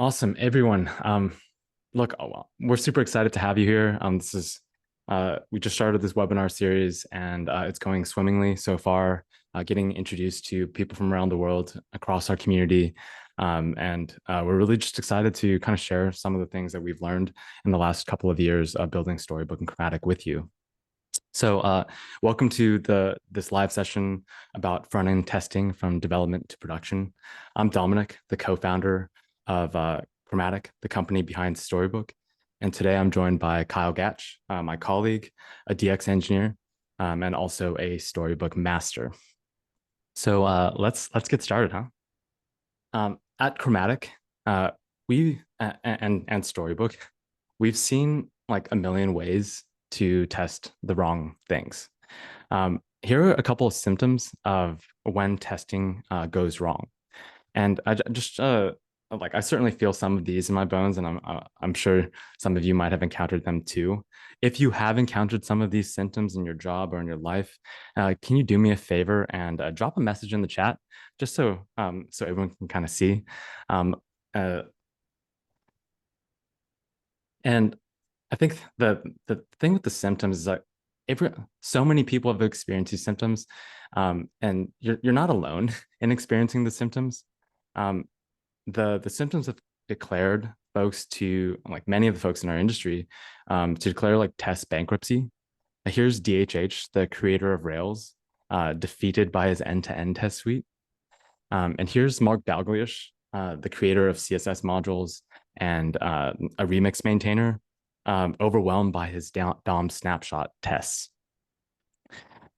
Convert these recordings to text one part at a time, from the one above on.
Awesome, everyone. Look, well, we're super excited to have you here. This is we just started this webinar series, and it's going swimmingly so far. Getting introduced to people from around the world across our community, and we're really just excited to kind of share some of the things that we've learned in the last couple of years of building Storybook and Chromatic with you. So, welcome to this live session about front-end testing from development to production. I'm Dominic, the co-founder of Chromatic, the company behind Storybook. And today I'm joined by Kyle Gatch, my colleague, a DX engineer, and also a Storybook master. So let's get started, huh? At Chromatic, and Storybook, we've seen like a million ways to test the wrong things. Here are a couple of symptoms of when testing goes wrong. And I just I certainly feel some of these in my bones, and I'm sure some of you might have encountered them too. If you have encountered some of these symptoms in your job or in your life, can you do me a favor and drop a message in the chat, just so everyone can kind of see. Um, uh, and I think the thing with the symptoms is that so many people have experienced these symptoms, and you're not alone in experiencing the symptoms. Um, the symptoms have declared folks to, like, many of the folks in our industry, to declare like test bankruptcy. Here's DHH, the creator of Rails, defeated by his end-to-end test suite. And here's Mark Dalglish, the creator of CSS modules and a remix maintainer, overwhelmed by his DOM snapshot tests.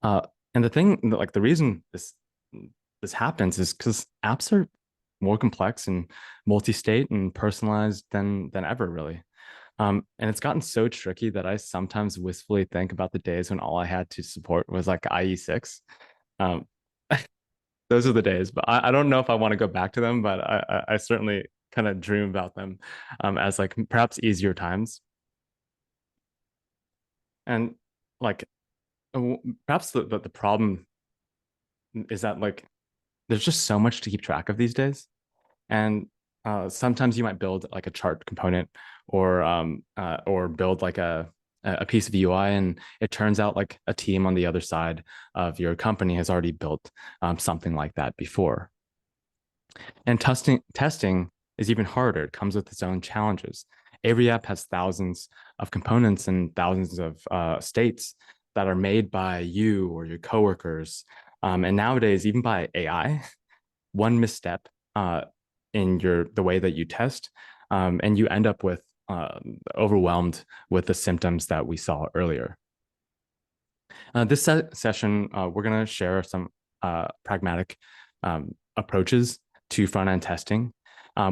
And the thing, like the reason this happens is because apps are more complex and multi-state and personalized than ever, really. And it's gotten so tricky that I sometimes wistfully think about the days when all I had to support was like IE6. Um, those are the days, but I don't know if I want to go back to them, but I certainly kind of dream about them as like perhaps easier times. And like perhaps the problem is that like there's just so much to keep track of these days. And sometimes you might build like a chart component or build like a piece of UI, and it turns out like a team on the other side of your company has already built something like that before. And testing is even harder. It comes with its own challenges. Every app has thousands of components and thousands of states that are made by you or your coworkers. And nowadays, even by AI, one misstep in the way that you test, and you end up with overwhelmed with the symptoms that we saw earlier. This session, we're going to share some pragmatic approaches to front-end testing,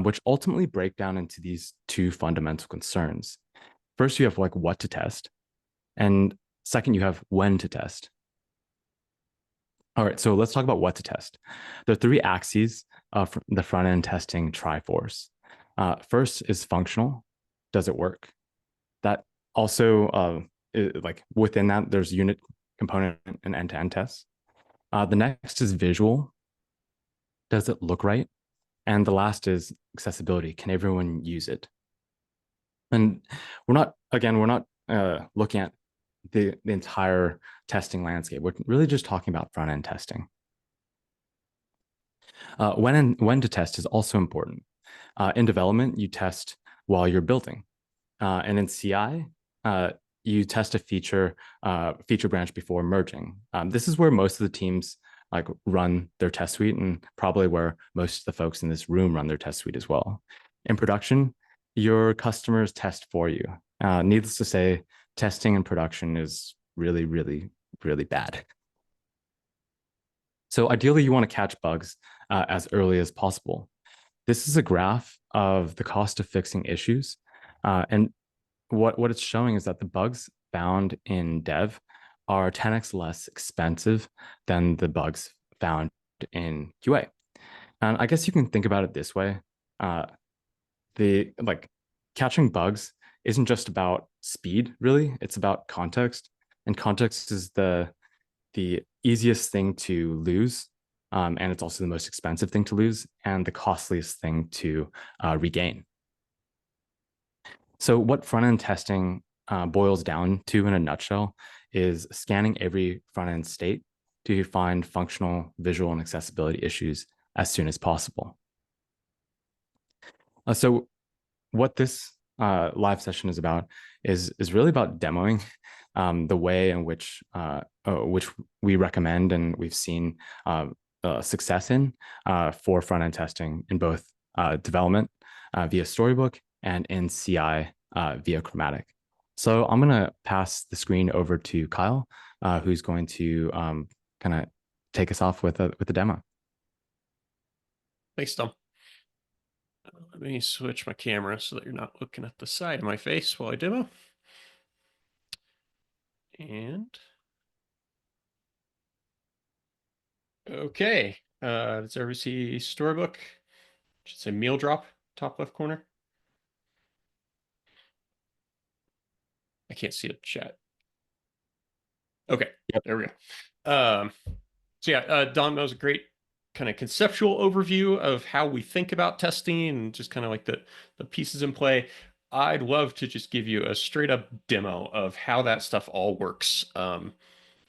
which ultimately break down into these two fundamental concerns. First, you have like what to test, and second, you have when to test. All right, so let's talk about what to test. There are three axes of the front-end testing triforce. First is functional. Does it work? That also, like within that, there's unit, component, and end-to-end tests. The next is visual. Does it look right? And the last is accessibility. Can everyone use it? And we're not looking at the entire testing landscape. We're really just talking about front-end testing. When to test is also important. In development, you test while you're building. And in CI, you test a feature branch before merging. This is where most of the teams like run their test suite, and probably where most of the folks in this room run their test suite as well. In production, your customers test for you. Needless to say, testing in production is really, really, really bad. So ideally, you want to catch bugs as early as possible. This is a graph of the cost of fixing issues. And what it's showing is that the bugs found in dev are 10x less expensive than the bugs found in QA. And I guess you can think about it this way. The like catching bugs isn't just about speed, really. It's about context. And context is the easiest thing to lose. And it's also the most expensive thing to lose and the costliest thing to regain. So what front-end testing boils down to in a nutshell is scanning every front-end state to find functional, visual, and accessibility issues as soon as possible. So what this live session is about is really about demoing the way in which we recommend and we've seen success in for front end testing in both development via Storybook and in CI via Chromatic. So I'm going to pass the screen over to Kyle, who's going to kind of take us off with a demo. Thanks, Tom. Let me switch my camera so that you're not looking at the side of my face while I demo. And okay, does everybody see Storybook? Should say meal drop, top left corner. I can't see the chat. Okay, yep. There we go. So yeah, Don, that was a great kind of conceptual overview of how we think about testing and just kind of like the pieces in play. I'd love to just give you a straight up demo of how that stuff all works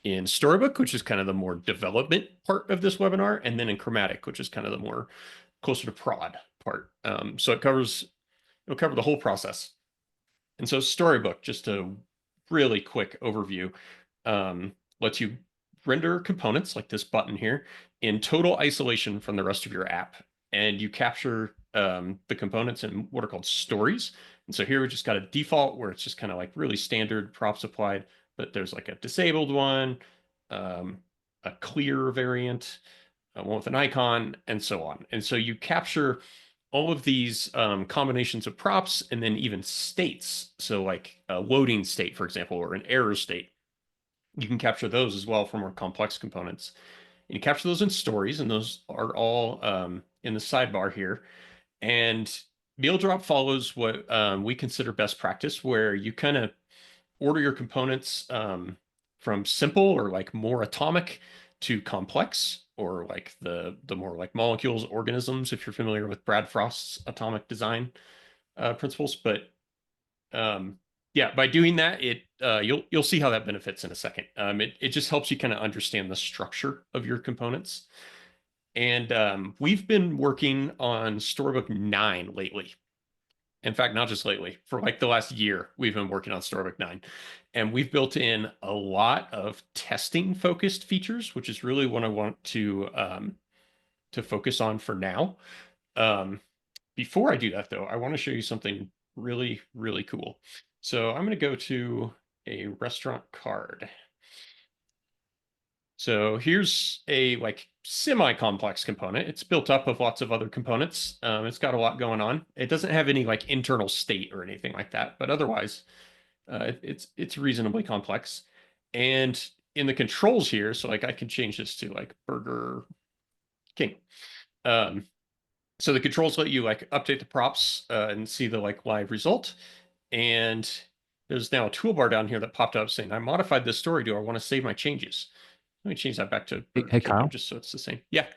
in Storybook, which is kind of the more development part of this webinar, and then in Chromatic, which is kind of the more closer to prod part. So it'll cover the whole process. And so Storybook, just a really quick overview, lets you render components like this button here in total isolation from the rest of your app. And you capture the components in what are called stories. And so here we just got a default where it's just kind of like really standard props applied, but there's like a disabled one, a clear variant, one with an icon, and so on. And so you capture all of these combinations of props and then even states. So like a loading state, for example, or an error state. You can capture those as well for more complex components. And you capture those in stories, and those are all in the sidebar here. And meal drop follows what we consider best practice, where you kind of order your components from simple or like more atomic to complex, or like the more like molecules, organisms, if you're familiar with Brad Frost's atomic design principles. But yeah, by doing that, you'll see how that benefits in a second. It just helps you kind of understand the structure of your components. And we've been working on Storybook 9 lately. In fact, not just lately, for like the last year, we've been working on Storybook 9. And we've built in a lot of testing focused features, which is really what I want to focus on for now. Before I do that, though, I want to show you something really, really cool. So I'm going to go to a restaurant card. So here's a like semi-complex component. It's built up of lots of other components. It's got a lot going on. It doesn't have any like internal state or anything like that, but otherwise, it's reasonably complex. And in the controls here, so like I can change this to like Burger King. So the controls let you like update the props and see the like live result. And there's now a toolbar down here that popped up saying, I modified this story. Do I want to save my changes? Let me change that back to Burger Hey, Kingdom Kyle. just so it's the same. Yeah.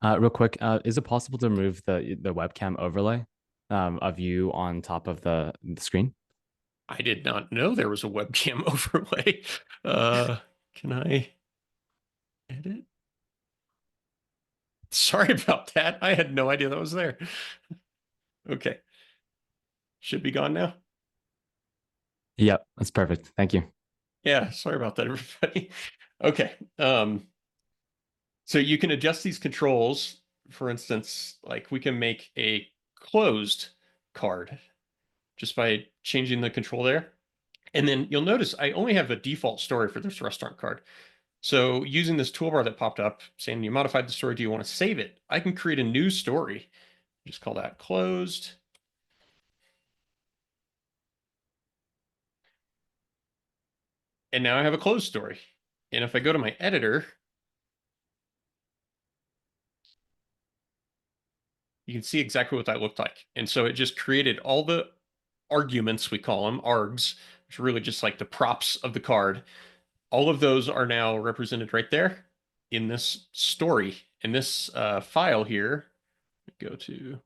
Real quick, is it possible to remove the webcam overlay of you on top of the screen? I did not know there was a webcam overlay. Can I edit? Sorry about that. I had no idea that was there. Okay. Should be gone now. Yep, that's perfect. Thank you. Yeah, sorry about that, everybody. Okay. So you can adjust these controls. For instance, like we can make a closed card just by changing the control there. And then you'll notice I only have a default story for this restaurant card. So using this toolbar that popped up saying you modified the story, do you want to save it? I can create a new story. Just call that closed. And now I have a closed story. And if I go to my editor, you can see exactly what that looked like. And so it just created all the arguments, we call them, args, which are really just like the props of the card. All of those are now represented right there in this story. In this file here, go to,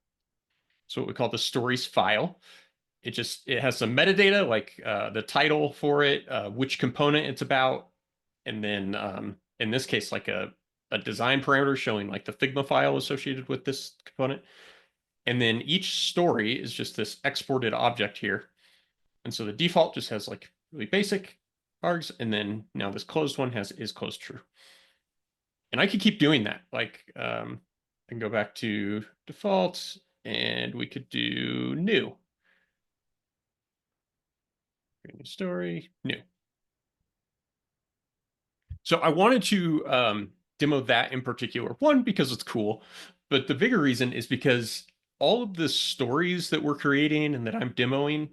so what we call the stories file. it has some metadata like the title for it, which component it's about, and then in this case like a design parameter showing like the Figma file associated with this component. And then each story is just this exported object here. And so the default just has like really basic args, and then now this closed one has is closed true. And I could keep doing that. Like I can go back to default and we could do new. New story, new. So I wanted to demo that in particular. One, because it's cool, but the bigger reason is because all of the stories that we're creating and that I'm demoing,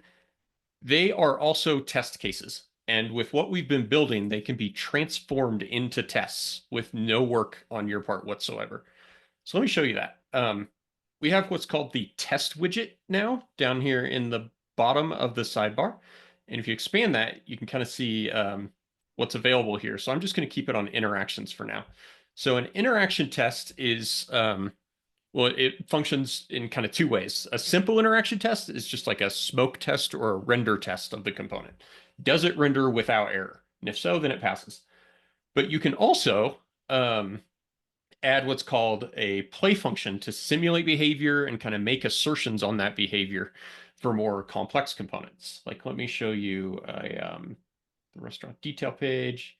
they are also test cases. And with what we've been building, they can be transformed into tests with no work on your part whatsoever. So let me show you that. We have what's called the test widget now down here in the bottom of the sidebar. And if you expand that, you can kind of see what's available here. So I'm just going to keep it on interactions for now. So an interaction test is, well, it functions in kind of two ways. A simple interaction test is just like a smoke test or a render test of the component. Does it render without error? And if so, then it passes. But you can also add what's called a play function to simulate behavior and kind of make assertions on that behavior for more complex components. Like, let me show you the restaurant detail page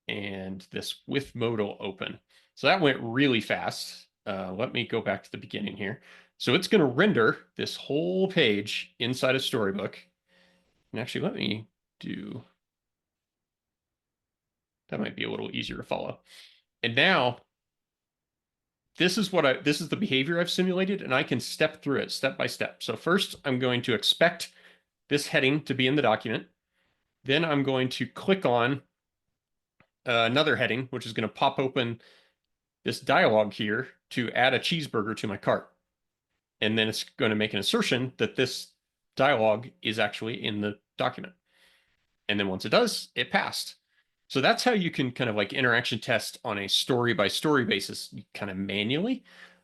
and this with modal open. So that went really fast. Let me go back to the beginning here. So it's going to render this whole page inside of Storybook. And actually, let me do, that might be a little easier to follow. And now this is the behavior I've simulated, and I can step through it step by step. So first, I'm going to expect this heading to be in the document. Then I'm going to click on another heading, which is going to pop open this dialog here to add a cheeseburger to my cart. And then it's going to make an assertion that this dialog is actually in the document. And then once it does, it passed. So that's how you can kind of like interaction test on a story by story basis, kind of manually.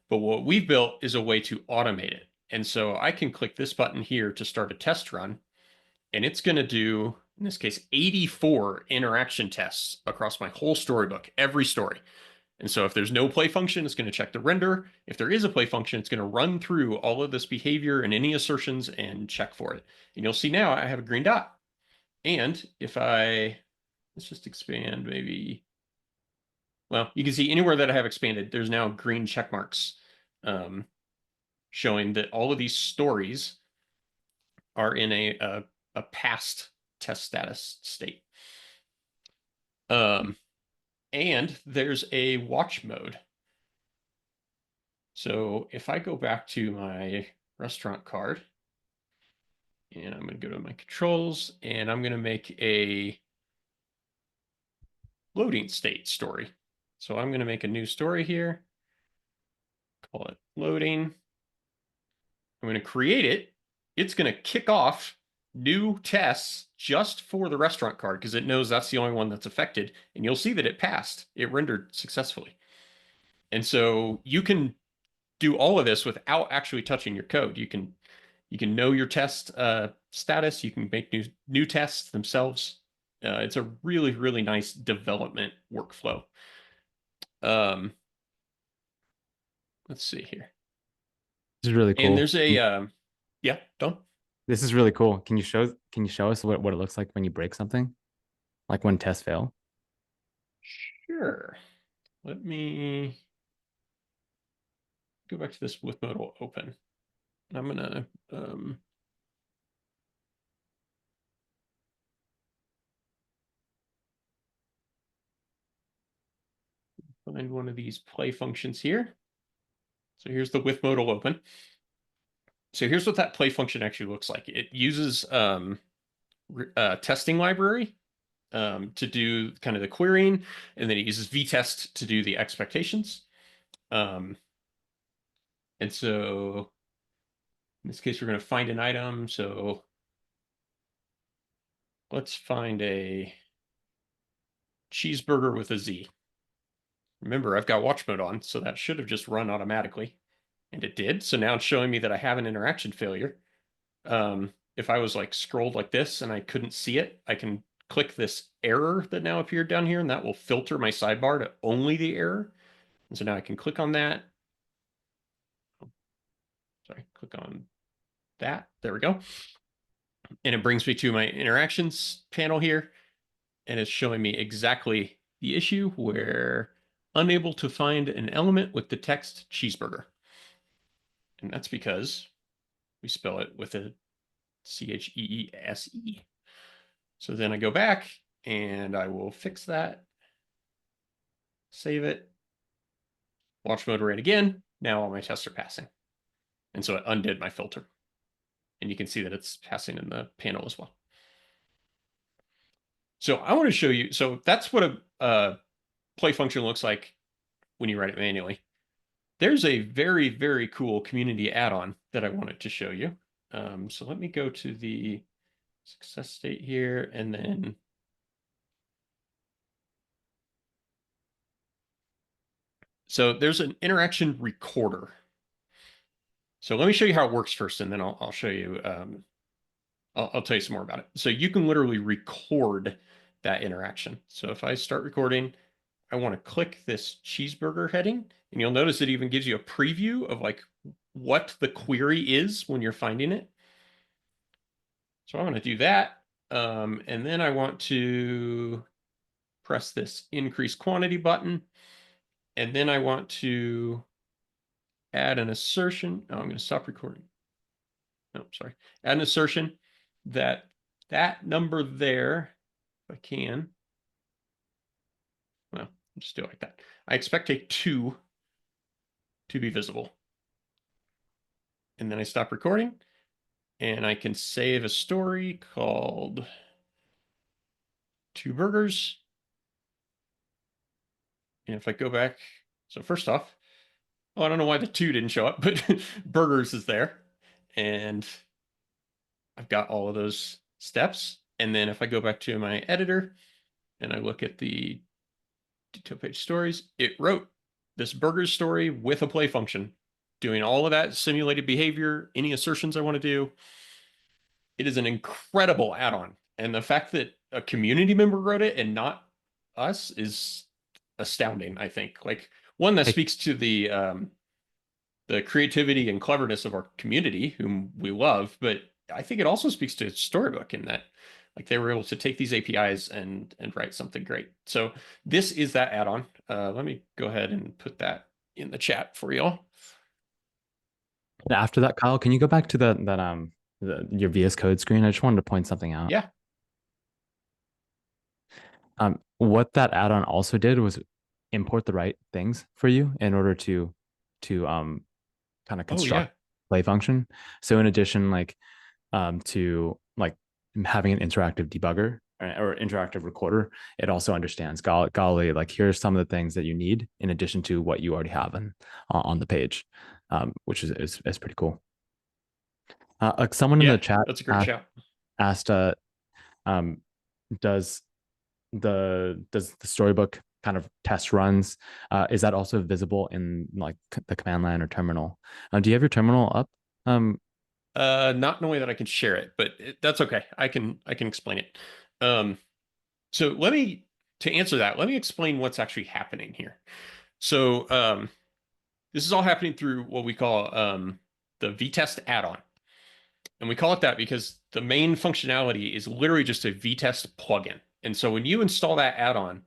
But what we've built is a way to automate it. And so I can click this button here to start a test run, and it's going to do, in this case, 84 interaction tests across my whole storybook, every story. And so if there's no play function, it's going to check the render. If there is a play function, it's going to run through all of this behavior and any assertions and check for it. And you'll see now I have a green dot. And if let's just expand maybe, well, you can see anywhere that I have expanded, there's now green check marks showing that all of these stories are in a past test status state. And there's a watch mode. So if I go back to my restaurant card, and I'm going to go to my controls, and I'm going to make a loading state story. So I'm going to make a new story here, call it loading. I'm going to create it. It's going to kick off new tests just for the restaurant card because it knows that's the only one that's affected. And you'll see that it passed. It rendered successfully. And so you can do all of this without actually touching your code. You can know your test status. You can make new tests themselves. It's a really, really nice development workflow. Let's see here. This is really And cool. there's a yeah, Don. This is really cool. Can you show us what it looks like when you break something? Like when tests fail? Sure. Let me go back to this with modal open. I'm gonna find one of these play functions here. So here's the with modal open. So here's what that play function actually looks like. It uses testing library to do kind of the querying, and then it uses vtest to do the expectations. And so in this case, we're going to find an item. So let's find a cheeseburger with a Z. Remember, I've got watch mode on, so that should have just run automatically. And it did. So now it's showing me that I have an interaction failure. if I was like scrolled like this and I couldn't see it, I can click this error that now appeared down here, and that will filter my sidebar to only the error. And so now I can click on that. Sorry, click on that. There we go. And it brings me to my interactions panel here. And it's showing me exactly the issue where unable to find an element with the text cheeseburger. And that's because we spell it with a Cheese. So then I go back and I will fix that, save it, watch mode ran again. Now all my tests are passing. And so it undid my filter. And you can see that it's passing in the panel as well. So I want to show you, so that's what a play function looks like when you write it manually. There's a very, very cool community add-on that I wanted to show you. So let me go to the success state here, and then so there's an interaction recorder. So let me show you how it works first, and then I'll show you, I'll tell you some more about it. So you can literally record that interaction. So if I start recording, I want to click this cheeseburger heading, and you'll notice it even gives you a preview of like what the query is when you're finding it. So I want to do that. And then I want to press this increase quantity button. And then I want to add an assertion. Oh, I'm going to stop recording. No, sorry. Add an assertion that that number there, if I can, well, I'll just do it like that. I expect a 2 to be visible. And then I stop recording, and I can save a story called 2 burgers. And if I go back, so first off, oh, I don't know why the 2 didn't show up, but burgers is there. And I've got all of those steps. And then if I go back to my editor and I look at the detail page stories, it wrote this burgers story with a play function, doing all of that simulated behavior, any assertions I want to do. It is an incredible add-on. And the fact that a community member wrote it and not us is astounding, I think. Like, one that Hey, speaks to the creativity and cleverness of our community, whom we love, but I think it also speaks to Storybook in that like they were able to take these APIs and write something great. So this is that add-on. Let me go ahead and put that in the chat for y'all. after that, Kyle, can you go back to your VS Code screen? I just wanted to point something out. Yeah. What that add-on also did was import the right things for you in order to kind of Oh yeah. construct play function. So in addition, like to like having an interactive debugger or interactive recorder, it also understands golly, like here's some of the things that you need in addition to what you already have on the page, which is pretty cool. Someone in Yeah, the chat that's a great shout. asked, um, does the storybook kind of test runs, is that also visible in like the command line or terminal? Do you have your terminal up? Not in a way that I can share it, but that's okay. I can explain it. So to answer that, let me explain what's actually happening here. So this is all happening through what we call the vtest add-on. And we call it that because the main functionality is literally just a vtest plugin. And so when you install that add-on,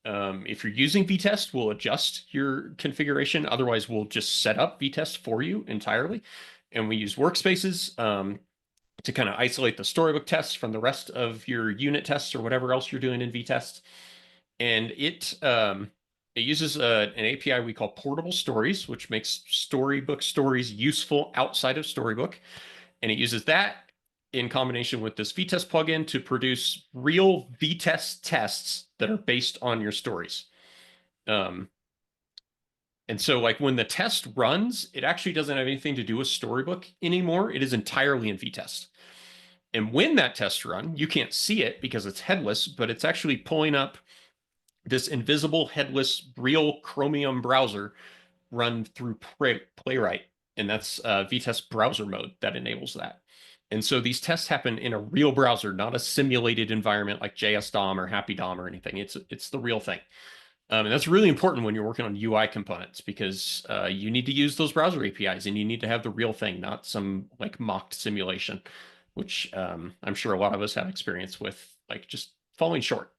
if you're using vtest, we'll adjust your configuration. Otherwise, we'll just set up vtest for you entirely. And we use workspaces to kind of isolate the storybook tests from the rest of your unit tests or whatever else you're doing in vtest. And it uses an API we call portable stories, which makes storybook stories useful outside of Storybook. And it uses that in combination with this vtest plugin to produce real vtest tests that are based on your stories. And so like when the test runs, it actually doesn't have anything to do with Storybook anymore. It is entirely in vtest. And when that test run, you can't see it because it's headless, but it's actually pulling up this invisible headless real Chromium browser run through Playwright. And that's vtest browser mode that enables that. And so these tests happen in a real browser, not a simulated environment like JS DOM or Happy DOM or anything. It's the real thing. And that's really important when you're working on UI components because you need to use those browser APIs and you need to have the real thing, not some like mocked simulation, which I'm sure a lot of us have experience with, like just falling short.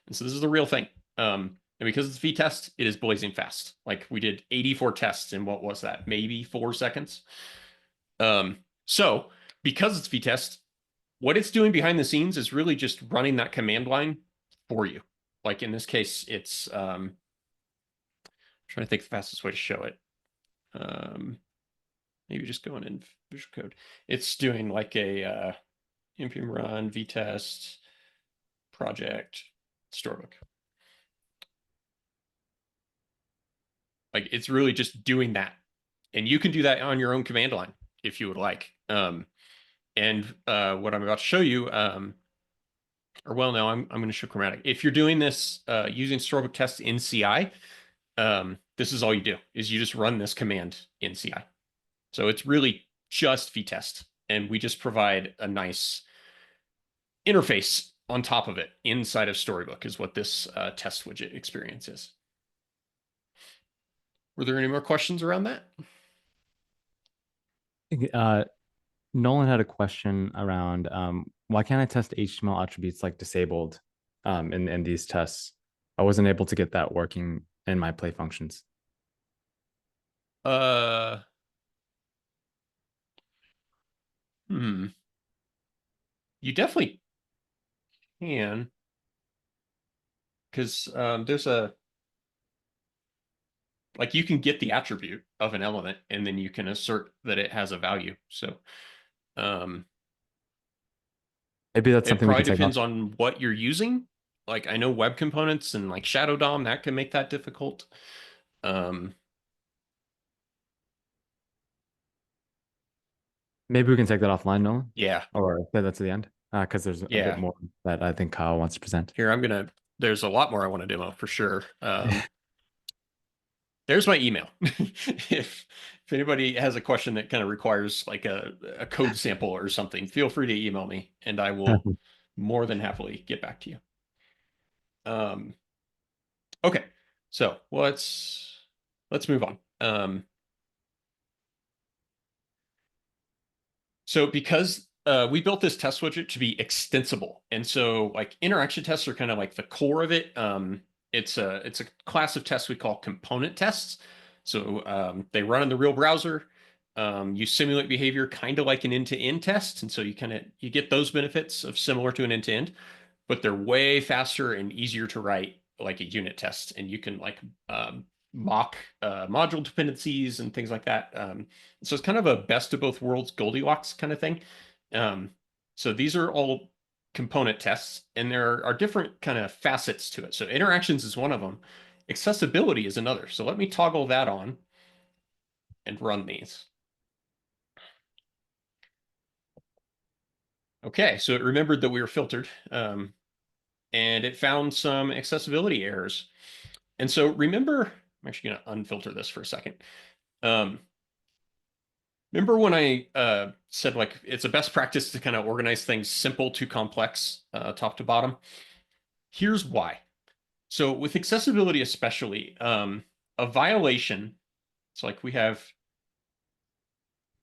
And so this is the real thing. And because it's v-test, it is blazing fast. Like we did 84 tests in what was that? Maybe 4 seconds. So because it's v-test, what it's doing behind the scenes is really just running that command line for you. Like in this case, it's trying to think the fastest way to show it. Maybe just going in Visual Code. It's doing like a npm run v-test project storybook. Like it's really just doing that. And you can do that on your own command line if you would like. And what I'm about to show you, or well, no, I'm going to show Chromatic. If you're doing this using Storybook tests in CI, this is all you do, is you just run this command in CI. So it's really just v-test, and we just provide a nice interface on top of it inside of Storybook is what this test widget experience is. Were there any more questions around that? Nolan had a question around why can't I test HTML attributes like disabled in these tests? I wasn't able to get that working in my play functions. You definitely can, because there's a, like you can get the attribute of an element and then you can assert that it has a value. So Maybe that's it something we probably can take depends off. on what you're using. Like I know web components and like Shadow DOM, that can make that difficult. Maybe we can take that offline, Nolan, Yeah. or say that to the end, because there's a bit Yeah. more that I think Kyle wants to present. Here, there's a lot more I want to demo for sure. There's my email. If anybody has a question that kind of requires like a code sample or something, feel free to email me and I will more than happily get back to you. Okay, so let's move on. So because we built this test widget to be extensible, and so like interaction tests are kind of like the core of it. It's a class of tests we call component tests. So they run in the real browser. You simulate behavior kind of like an end-to-end test, and so you get those benefits of similar to an end-to-end, but they're way faster and easier to write like a unit test, and you can like mock module dependencies and things like that. So it's kind of a best of both worlds Goldilocks kind of thing. So these are all component tests, and there are different kind of facets to it. So interactions is one of them. Accessibility is another. So let me toggle that on and run these. Okay, so it remembered that we were filtered, and it found some accessibility errors. And so remember, I'm actually going to unfilter this for a second. Remember when I said like it's a best practice to kind of organize things simple to complex, top to bottom? Here's why. So with accessibility especially, a violation, it's like we have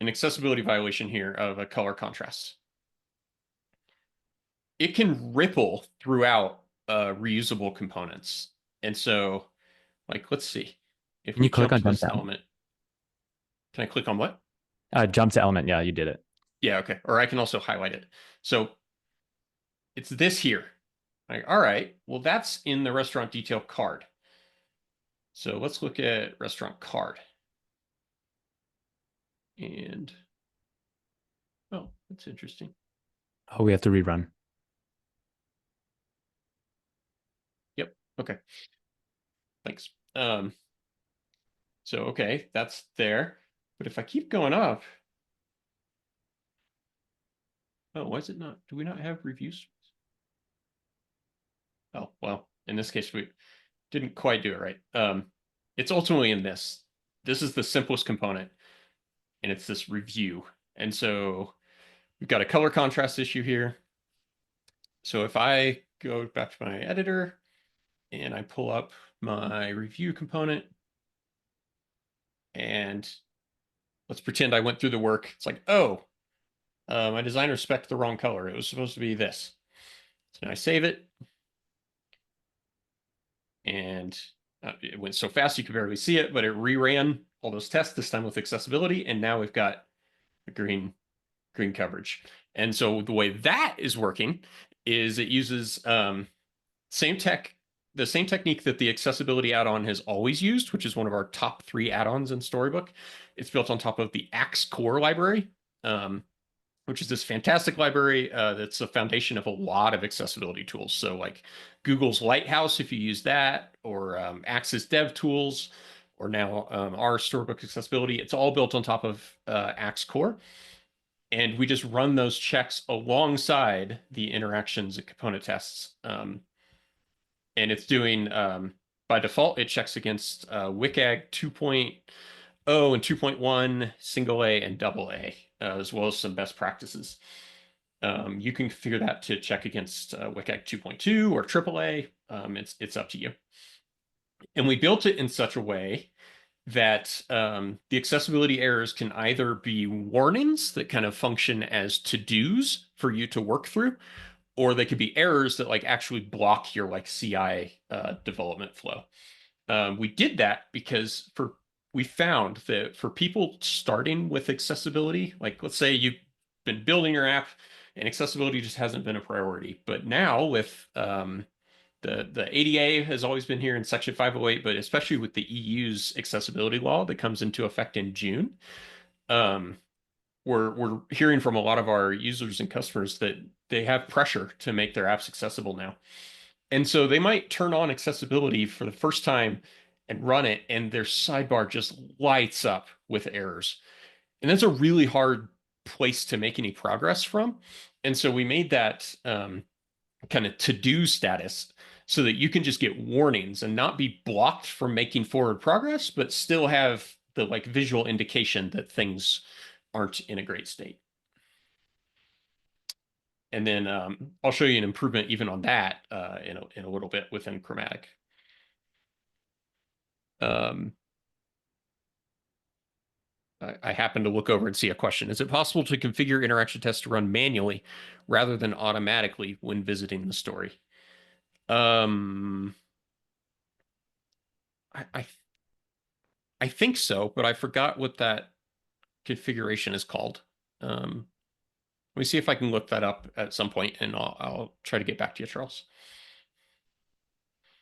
an accessibility violation here of a color contrast. It can ripple throughout reusable components. And so, like, let's see. If Can we you click jump on to jump this to element? element, can I click on what? Jump to element. Yeah, you did it. Yeah, okay. Or I can also highlight it. So it's this here. Like, all right, well, that's in the restaurant detail card. So let's look at restaurant card. And, oh, that's interesting. Oh, we have to rerun. Yep, okay. Thanks. So, okay, that's there. But if I keep going up, oh, why is it not? Do we not have reviews? Oh, well, in this case, we didn't quite do it right. It's ultimately in this. This is the simplest component, and it's this review. And so we've got a color contrast issue here. So if I go back to my editor and I pull up my review component, and let's pretend I went through the work. It's like, oh, my designer spec'd the wrong color. It was supposed to be this. So now I save it, and it went so fast you could barely see it, but it reran all those tests, this time with accessibility, and now we've got the green coverage. And so the way that is working is it uses same tech, the same technique that the accessibility add-on has always used, which is one of our top 3 add-ons in Storybook. It's built on top of the Axe core library, which is this fantastic library that's the foundation of a lot of accessibility tools. So like Google's Lighthouse, if you use that, or Axe's dev tools, or now our Storybook accessibility, it's all built on top of Axe core. And we just run those checks alongside the interactions and component tests. And it's doing, by default, it checks against WCAG 2.0 and 2.1, single A and double A, as well as some best practices. You can configure that to check against WCAG 2.2 or AAA. It's up to you. And we built it in such a way that the accessibility errors can either be warnings that kind of function as to-dos for you to work through, or they could be errors that like actually block your like CI development flow. We did that because we found that for people starting with accessibility, like let's say you've been building your app and accessibility just hasn't been a priority, but now with the ADA has always been here in Section 508, but especially with the EU's accessibility law that comes into effect in June, we're hearing from a lot of our users and customers that they have pressure to make their apps accessible now. And so they might turn on accessibility for the first time and run it, and their sidebar just lights up with errors. And that's a really hard place to make any progress from. And so we made that kind of to-do status so that you can just get warnings and not be blocked from making forward progress, but still have the like visual indication that things aren't in a great state. And then I'll show you an improvement even on that in a little bit within Chromatic. I happen to look over and see a question. Is it possible to configure interaction tests to run manually rather than automatically when visiting the story? I think so, but I forgot what that configuration is called. Let me see if I can look that up at some point, and I'll try to get back to you, Charles.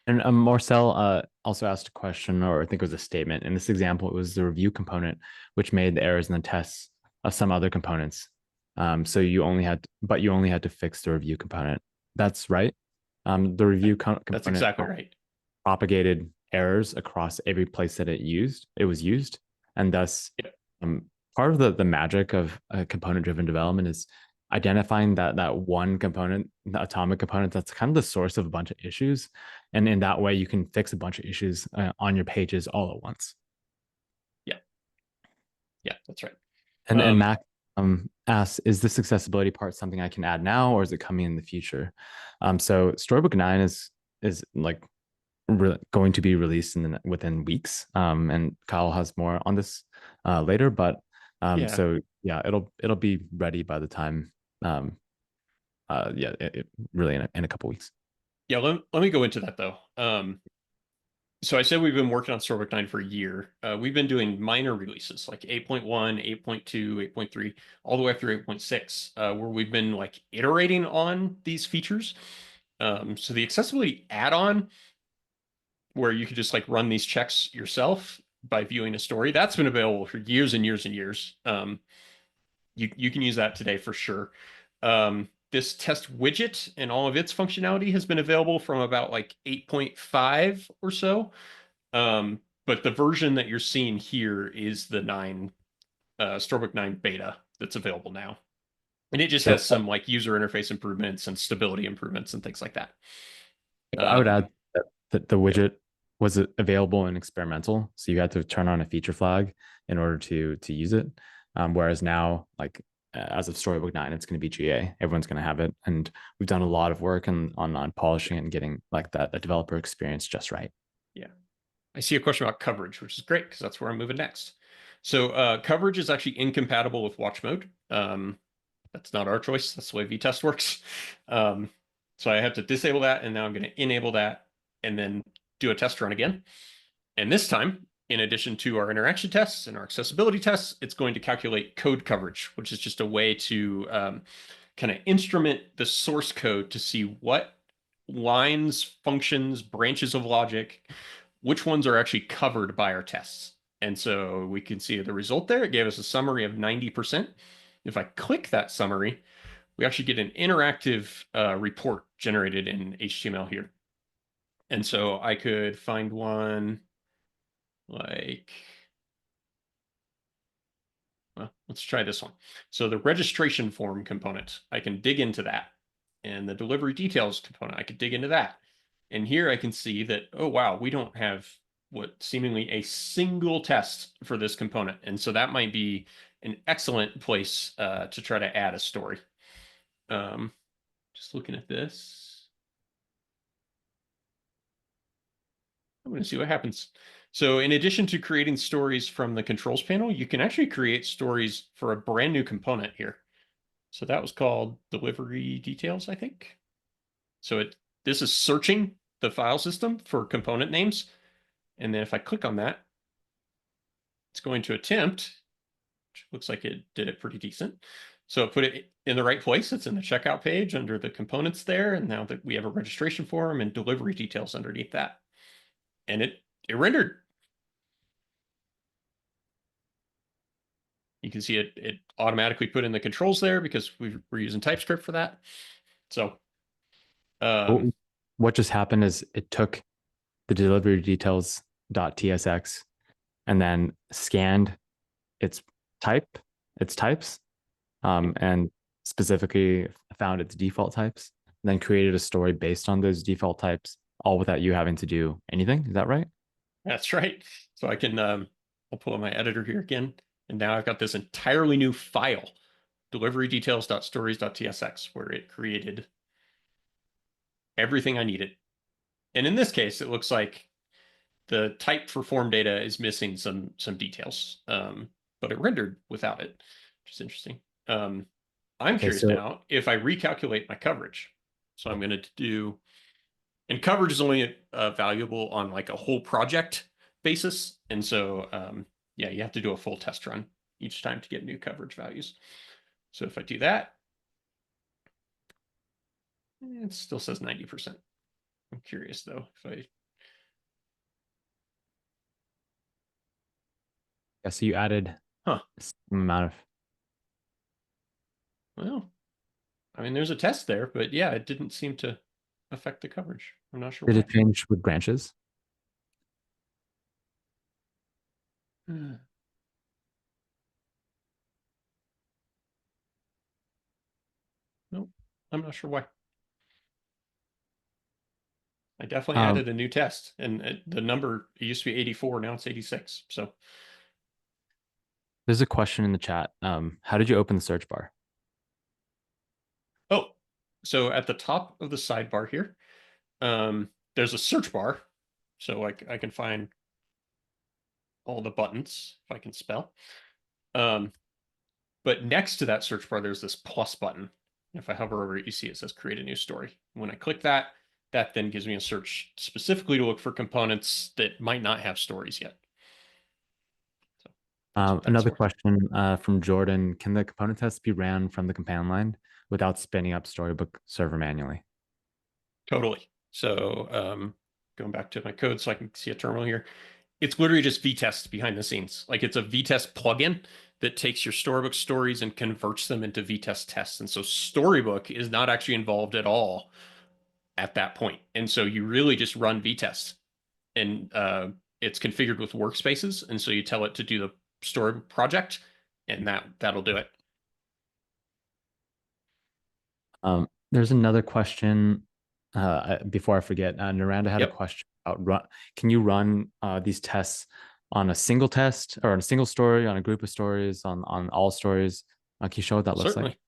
And Marcel also asked a question, or I think it was a statement. In this example, it was the review component, which made the errors in the tests of some other components. So you only had to fix the review component. That's right. The review component. That's exactly right. Propagated errors across every place that it was used, and thus part of the magic of component-driven development is identifying that one component, the atomic component, that's kind of the source of a bunch of issues, and in that way you can fix a bunch of issues on your pages all at once. Yeah, that's right. And Mac asks, is this accessibility part something I can add now, or is it coming in the future? So Storybook 9 is like going to be released within weeks, and Kyle has more on this later, but so yeah, it'll be ready by the time really in a couple weeks. Yeah, let me go into that though. So I said we've been working on Storybook 9 for a year. We've been doing minor releases like 8.1, 8.2, 8.3, all the way up through 8.6, where we've been like iterating on these features. So the accessibility add-on, where you could just like run these checks yourself by viewing a story, that's been available for years and years and years. You can use that today for sure. This test widget and all of its functionality has been available from about like 8.5 or so. But the version that you're seeing here is the Storybook 9 beta that's available now. And it just has some like user interface improvements and stability improvements and things like that. I would add that the widget was available and experimental, so you had to turn on a feature flag in order to use it. Whereas now, like as of Storybook 9, it's going to be GA. Everyone's going to have it, and we've done a lot of work on polishing it and getting like that developer experience just right. Yeah. I see a question about coverage, which is great because that's where I'm moving next. So coverage is actually incompatible with watch mode. That's not our choice. That's the way vtest works. So I have to disable that, and now I'm going to enable that and then do a test run again. And this time, in addition to our interaction tests and our accessibility tests, it's going to calculate code coverage, which is just a way to kind of instrument the source code to see what lines, functions, branches of logic, which ones are actually covered by our tests. And so we can see the result there. It gave us a summary of 90%. If I click that summary, we actually get an interactive report generated in HTML here. And so I could find one like, well, let's try this one. So the registration form component, I can dig into that. And the delivery details component, I could dig into that. And here I can see that, oh, wow, we don't have what seemingly a single test for this component. And so that might be an excellent place to try to add a story. Just looking at this. I'm going to see what happens. So in addition to creating stories from the controls panel, you can actually create stories for a brand new component here. So that was called delivery details, I think. So this is searching the file system for component names. And then if I click on that, it's going to attempt, which looks like it did it pretty decent. So put it in the right place. It's in the checkout page under the components there. And now that we have a registration form and delivery details underneath that. And it rendered. You can see it automatically put in the controls there because we're using TypeScript for that. So what just happened is it took the delivery details .tsx and then scanned its types, and specifically found its default types, then created a story based on those default types, all without you having to do anything. Is that right? That's right. So I can, I'll pull up my editor here again. And now I've got this entirely new file, delivery details.stories.tsx, where it created everything I needed. And in this case, it looks like the type for form data is missing some details, but it rendered without it, which is interesting. I'm curious now if I recalculate my coverage. So I'm going to do, and coverage is only valuable on like a whole project basis. And so, yeah, you have to do a full test run each time to get new coverage values. So if I do that, it still says 90%. I'm curious though, if Yeah, so you added some amount of. Well, I mean, there's a test there, but yeah, it didn't seem to affect the coverage. I'm not sure Did why. it change with branches? Nope, I'm not sure why. I definitely added a new test, and the number, it used to be 84, now it's 86. So there's a question in the chat. How did you open the search bar? oh, so at the top of the sidebar here, there's a search bar. So I can find all the buttons if I can spell. But next to that search bar, there's this plus button. If I hover over it, you see it says create a new story. When I click that, that then gives me a search specifically to look for components that might not have stories yet. So another question from Jordan. Can the component test be ran from the command line without spinning up Storybook server manually? Totally. So going back to my code so I can see a terminal here. It's literally just vtest behind the scenes. Like it's a vtest plugin that takes your Storybook stories and converts them into vtest tests. And so Storybook is not actually involved at all at that point. And so you really just run vtest, and it's configured with workspaces. And so you tell it to do the story project, and that'll do it. There's another question before I forget. Naranda had a question about can you run these tests on a single test or on a single story, on a group of stories, on all stories? Can you show what that looks like? Certainly.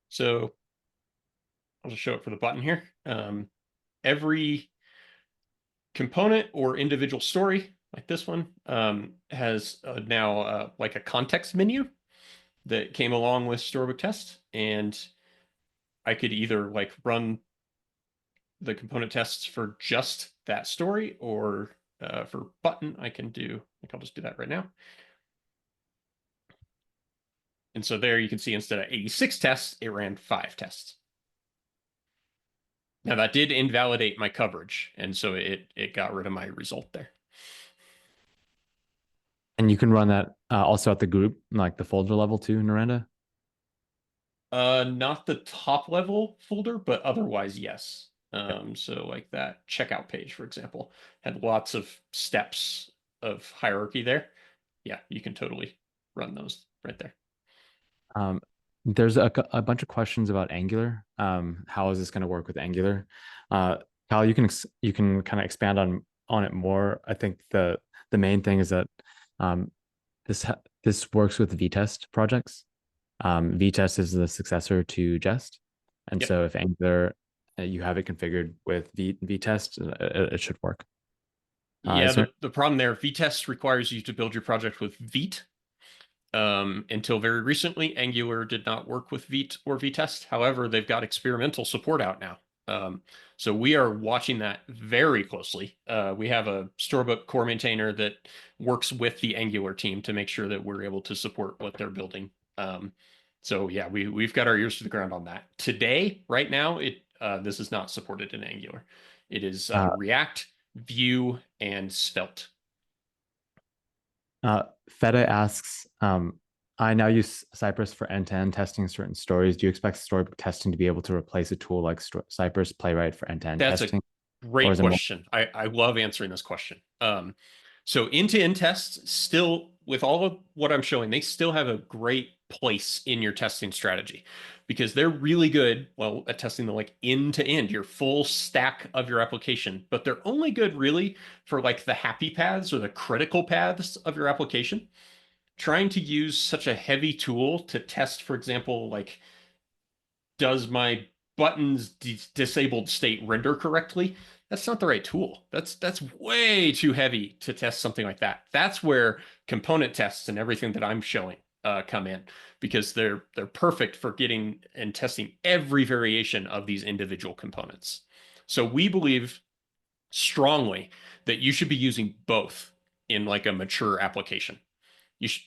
So I'll just show it for the button here. Every component or individual story, like this one, has now like a context menu that came along with Storybook Test, and I could either like run the component tests for just that story, or for button, I can do, like I'll just do that right now. And so there you can see instead of 86 tests, it ran 5 tests. Now that did invalidate my coverage, and so it got rid of my result there. And you can run that also at the group, like the folder level too, Naranda? Not the top level folder, but otherwise, yes. So like that checkout page, for example, had lots of steps of hierarchy there. Yeah, you can totally run those right there. Um, there's a bunch of questions about Angular. How is this going to work with Angular? Uh, Kyle, you can kind of expand on it more. I think the main thing is that um, this works with VTest projects. VTest is the successor to Jest, and Yep. so if Angular you have it configured with VTest, it should work. Yeah, Is there the problem there, VTest requires you to build your project with Vite. Until very recently, Angular did not work with Vite or VTest. However, they've got experimental support out now. So we are watching that very closely. We have a Storybook core maintainer that works with the Angular team to make sure that we're able to support what they're building. So yeah, we've got our ears to the ground on that. Today, right now, this is not supported in Angular. It is React, Vue, and Svelte. Feta asks, I now use Cypress for end-to-end testing certain stories. Do you expect Storybook testing to be able to replace a tool like Cypress Playwright for end-to-end That's a testing? Or great is it more? question. I love answering this question. So end-to-end tests still, with all of what I'm showing, they still have a great place in your testing strategy because they're really good, well, at testing the like end to end, your full stack of your application, but they're only good really for like the happy paths or the critical paths of your application. Trying to use such a heavy tool to test, for example, like does my buttons disabled state render correctly? That's not the right tool. That's way too heavy to test something like that. That's where component tests and everything that I'm showing come in because they're perfect for getting and testing every variation of these individual components. So we believe strongly that you should be using both in like a mature application.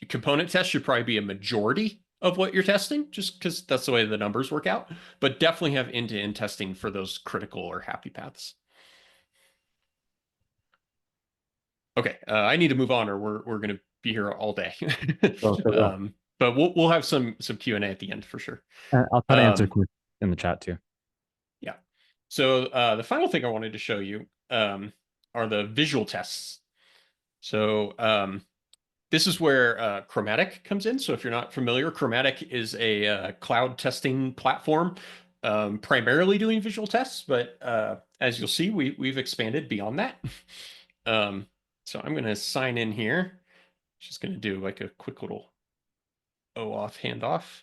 Component tests should probably be a majority of what you're testing, just because that's the way the numbers work out. But definitely have end-to-end testing for those critical or happy paths. Okay, I need to move on, or we're going to be here all day. Oh, so well. But we'll have some Q&A at the end for sure. I'll try to answer Um, questions in the chat too. yeah. So the final thing I wanted to show you are the visual tests. So this is where Chromatic comes in. So if you're not familiar, Chromatic is a cloud testing platform, primarily doing visual tests. But as you'll see, we've expanded beyond that. So I'm going to sign in here. Just going to do like a quick little OAuth handoff.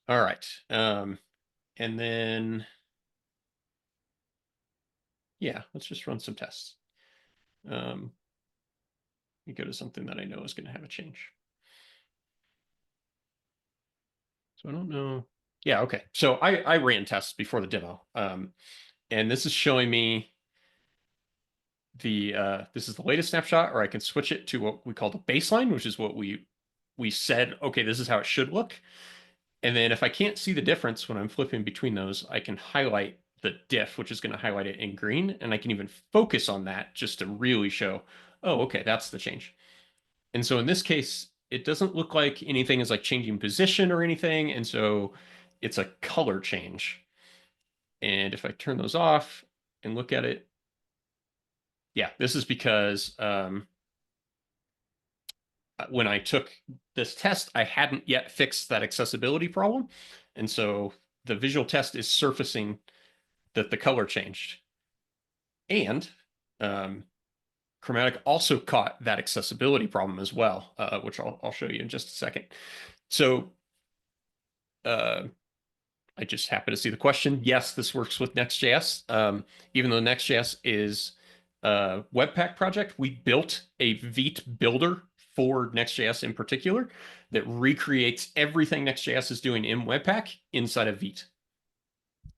All right. And then, yeah, let's just run some tests. We go to something that I know is going to have a change. So I don't know. Yeah, okay. So I ran tests before the demo. And this is showing me this is the latest snapshot, or I can switch it to what we call the baseline, which is what we said, okay, this is how it should look. And then if I can't see the difference when I'm flipping between those, I can highlight the diff, which is going to highlight it in green. And I can even focus on that just to really show, oh, okay, that's the change. And so in this case, it doesn't look like anything is like changing position or anything. And so it's a color change. And if I turn those off and look at it, yeah, this is because when I took this test, I hadn't yet fixed that accessibility problem. And so the visual test is surfacing that the color changed. And Chromatic also caught that accessibility problem as well, which I'll show you in just a second. So uh, I just happen to see the question. Yes, this works with Next.js. Even though Next.js is a Webpack project, we built a Vite builder for Next.js in particular that recreates everything Next.js is doing in Webpack inside of Vite.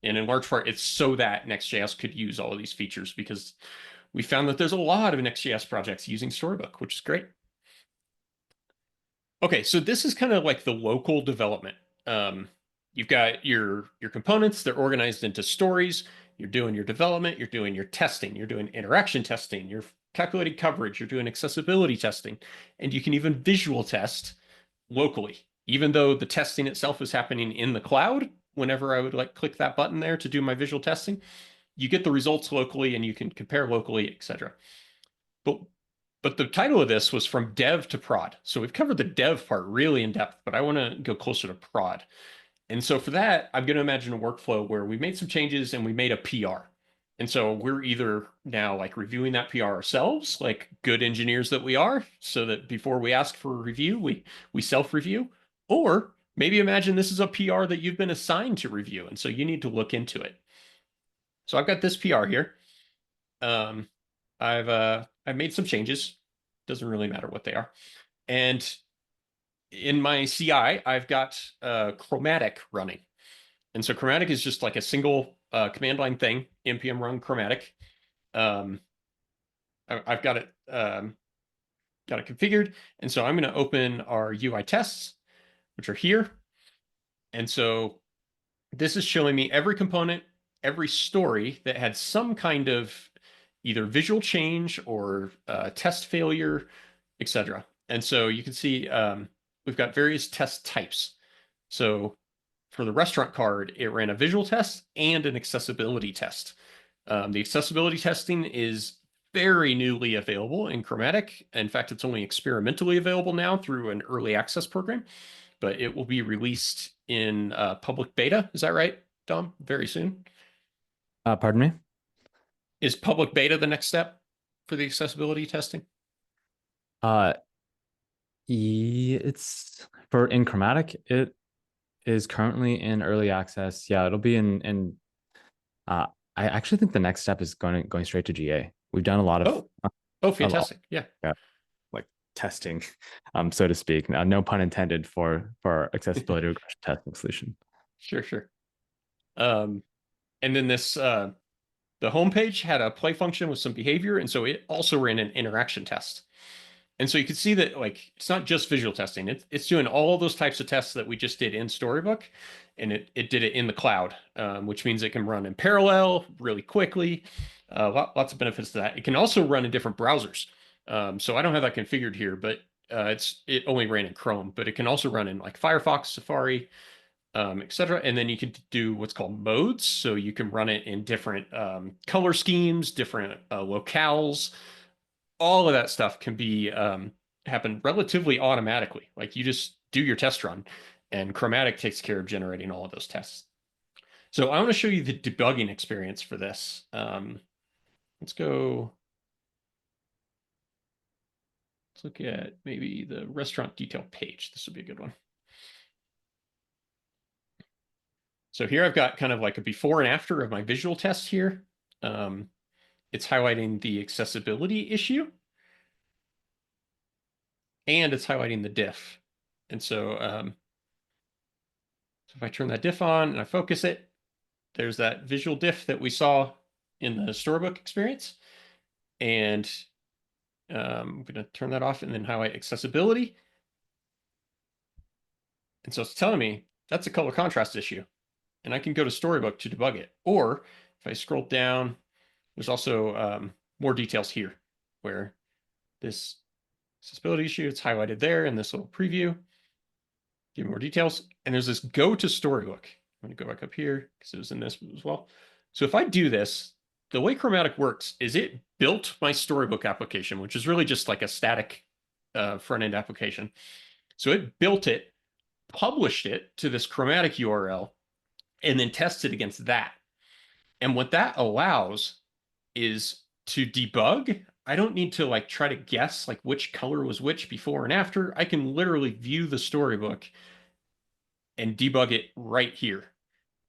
And in large part, it's so that Next.js could use all of these features because we found that there's a lot of Next.js projects using Storybook, which is great. Okay, so this is kind of like the local development. You've got your components, they're organized into stories. You're doing your development, you're doing your testing, you're doing interaction testing, you're calculating coverage, you're doing accessibility testing, and you can even visual test locally. Even though the testing itself is happening in the cloud, whenever I would like click that button there to do my visual testing, you get the results locally and you can compare locally, etc. But but the title of this was from dev to prod. So we've covered the dev part really in depth, but I want to go closer to prod. And so for that, I'm going to imagine a workflow where we made some changes and we made a PR. And so we're either now like reviewing that PR ourselves, like good engineers that we are, so that before we ask for a review, we self-review, or maybe imagine this is a PR that you've been assigned to review, and so you need to look into it. So I've got this PR here. Um, I've made some changes. Doesn't really matter what they are. And in my CI, I've got Chromatic running. And so Chromatic is just like a single command line thing, npm run Chromatic. I've got it configured. And so I'm going to open our UI tests, which are here. And so this is showing me every component, every story that had some kind of either visual change or test failure, etc. And so you can see we've got various test types. So for the restaurant card, it ran a visual test and an accessibility test. The accessibility testing is very newly available in Chromatic. In fact, it's only experimentally available now through an early access program, but it will be released in public beta. Is that right, Dom? Very soon. Pardon me? Is public beta the next step for the accessibility testing? Uh, it's for in Chromatic, it is currently in early access. Yeah, it'll be in uh I actually think the next step is going straight to GA. We've done a lot of Oh, a lot, fantastic. Yeah. like testing, so to speak. No pun intended for our accessibility regression testing solution. Sure. And then this the homepage had a play function with some behavior, and so it also ran an interaction test. And so you can see that like it's not just visual testing, it's doing all those types of tests that we just did in Storybook, and it did it in the cloud, which means it can run in parallel really quickly. Lots of benefits to that. It can also run in different browsers. So I don't have that configured here, but it only ran in Chrome, but it can also run in like Firefox, Safari, etc. And then you can do what's called modes. So you can run it in different color schemes, different locales. All of that stuff can be happen relatively automatically. Like you just do your test run, and Chromatic takes care of generating all of those tests. So I want to show you the debugging experience for this. Let's go. Let's look at maybe the restaurant detail page. This would be a good one. So here I've got kind of like a before and after of my visual test here. It's highlighting the accessibility issue, and it's highlighting the diff. And so, so if I turn that diff on and I focus it, there's that visual diff that we saw in the Storybook experience. And I'm going to turn that off and then highlight accessibility. And so it's telling me that's a color contrast issue. And I can go to Storybook to debug it. Or if I scroll down, there's also more details here where this accessibility issue, it's highlighted there in this little preview. Give me more details. And there's this go to Storybook. I'm going to go back up here because it was in this as well. So if I do this, the way Chromatic works is it built my Storybook application, which is really just like a static front-end application. So it built it, published it to this Chromatic URL, and then tested against that. And what that allows is to debug I don't need to like try to guess like which color was which before and after. I can literally view the storybook and debug it right here.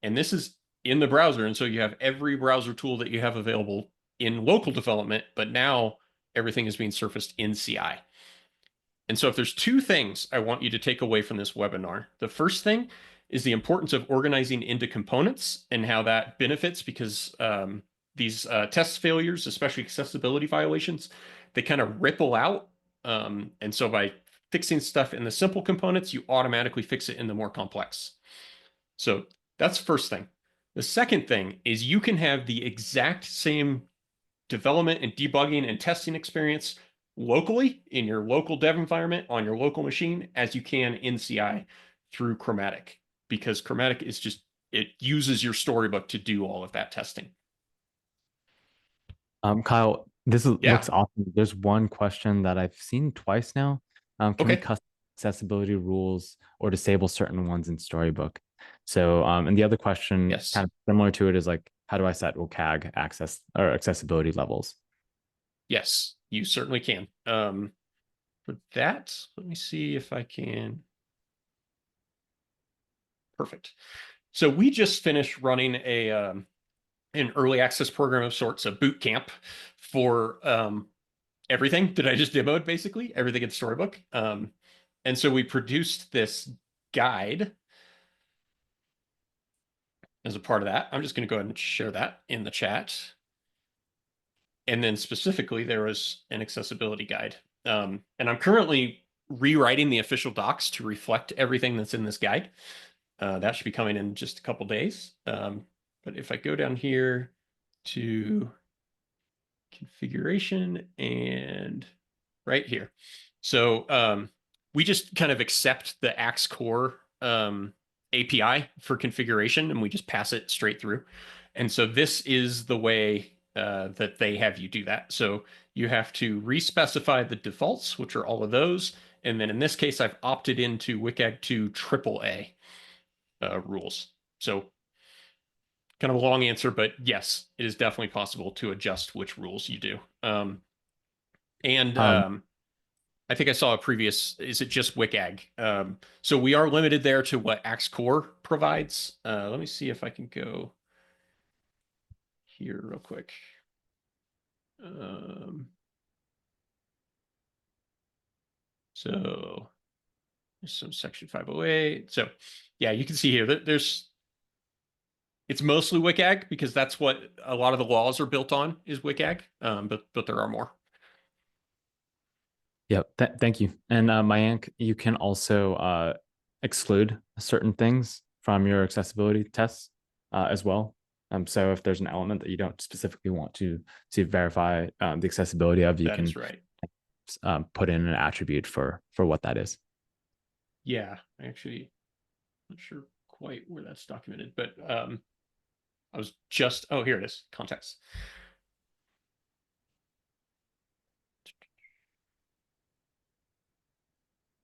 And this is in the browser. And so you have every browser tool that you have available in local development, but now everything is being surfaced in CI. And so if there's two things I want you to take away from this webinar, the first thing is the importance of organizing into components and how that benefits because these test failures, especially accessibility violations, they kind of ripple out. And so by fixing stuff in the simple components, you automatically fix it in the more complex. So that's the first thing. The second thing is you can have the exact same development and debugging and testing experience locally in your local dev environment on your local machine as you can in CI through Chromatic, because Chromatic is just, it uses your storybook to do all of that testing. Kyle, Yeah. looks awesome. There's one question that I've seen twice now. Can we Okay. custom accessibility rules or disable certain ones in Storybook? So, and the other question, Yes. kind of similar to it, is like, how do I set WCAG access or accessibility levels? Yes, you certainly can. For that, let me see if I can. Perfect. So we just finished running an early access program of sorts, a boot camp for everything that I just demoed, basically everything in Storybook. And so we produced this guide as a part of that. I'm just going to go ahead and share that in the chat. And then specifically, there was an accessibility guide. And I'm currently rewriting the official docs to reflect everything that's in this guide. That should be coming in just a couple days. But if I go down here to configuration and right here. So we just kind of accept the Axe Core API for configuration and we just pass it straight through. And so this is the way that they have you do that. So you have to respecify the defaults, which are all of those. And then in this case, I've opted into WCAG 2 AAA rules. So kind of a long answer, but yes, it is definitely possible to adjust which rules you do. And Um, I think I saw a previous, is it just WCAG? So we are limited there to what Axe Core provides. Let me see if I can go here real quick. So there's some section 508. So yeah, you can see here that it's mostly WCAG because that's what a lot of the laws are built on is WCAG, but there are more. yeah, thank you. And Mayank, you can also exclude certain things from your accessibility tests as well. So if there's an element that you don't specifically want to verify the accessibility of, you That can is right. put in an attribute for what that is. Yeah, actually, not sure quite where that's documented, but I was just, oh, here it is, context.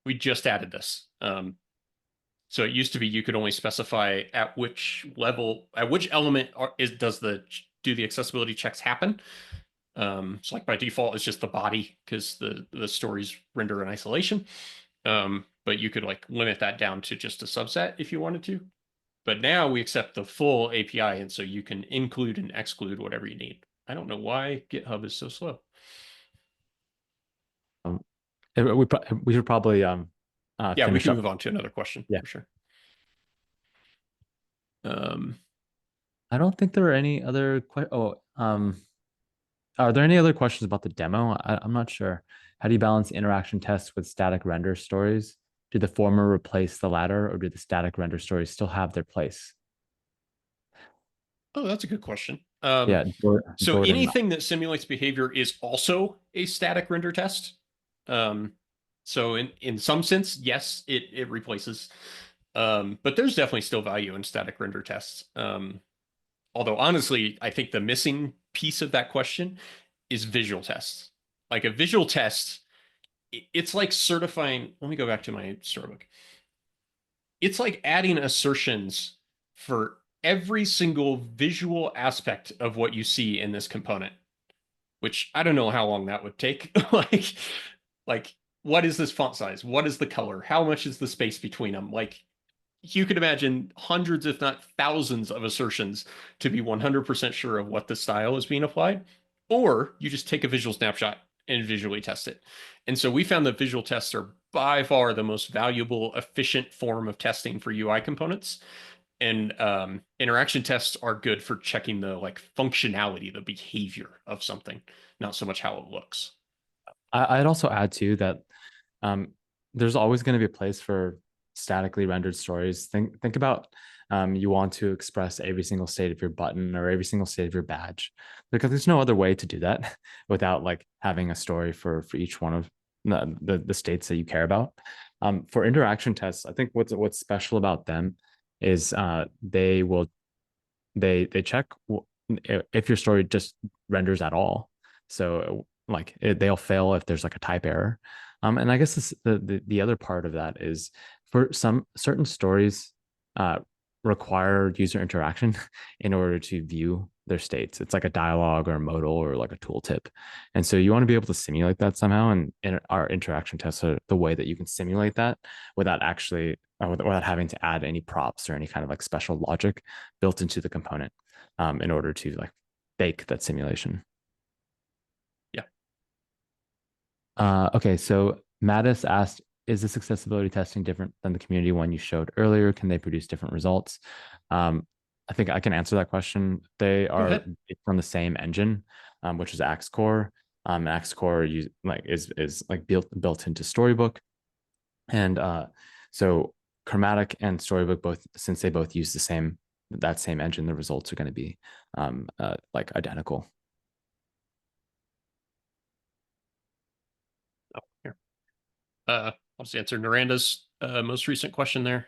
We just added this. So it used to be you could only specify at which level, at which element does do the accessibility checks happen. So like by default, it's just the body because the stories render in isolation. But you could like limit that down to just a subset if you wanted to. But now we accept the full API, and so you can include and exclude whatever you need. I don't know why GitHub is so slow. Um, we should probably Yeah, we finish can up. move on to another question Yeah, for sure. Um, I don't think there are any other are there any other questions about the demo? I'm not sure. How do you balance interaction tests with static render stories? Do the former replace the latter, or do the static render stories still have their place? oh, that's a good question. Yeah, So Jordan. anything that simulates behavior is also a static render test. Um, so in some sense, yes, it replaces. But there's definitely still value in static render tests. Although honestly, I think the missing piece of that question is visual tests. Like a visual test, it's like certifying. Let me go back to my storybook. It's like adding assertions for every single visual aspect of what you see in this component. which I don't know how long that would take. Like what is this font size? What is the color? How much is the space between them? Like you could imagine hundreds, if not thousands, of assertions to be 100% sure of what the style is being applied. Or you just take a visual snapshot and visually test it. And so we found that visual tests are by far the most valuable, efficient form of testing for UI components. And interaction tests are good for checking the like functionality, the behavior of something, not so much how it looks. I'd also add too that um, there's always going to be a place for statically rendered stories. Think about you want to express every single state of your button or every single state of your badge, because there's no other way to do that without like having a story for each one of the states that you care about. For interaction tests, I think what's special about them is they check if your story just renders at all. So like they'll fail if there's like a type error. And I guess the other part of that is for some certain stories require user interaction in order to view their states. It's like a dialogue or a modal or like a tooltip. And so you want to be able to simulate that somehow. And our interaction tests are the way that you can simulate that without actually without having to add any props or any kind of like special logic built into the component in order to like bake that simulation. Yeah. Okay, so Mattis asked, is this accessibility testing different than the community one you showed earlier? Can they produce different results? I think I can answer that question. They Go are ahead. from the same engine, which is Axe Core. Axe Core is like built into Storybook, and so Chromatic and Storybook both, since they both use that same engine, the results are going to be like identical. Oh, here. I'll just answer Naranda's most recent question there,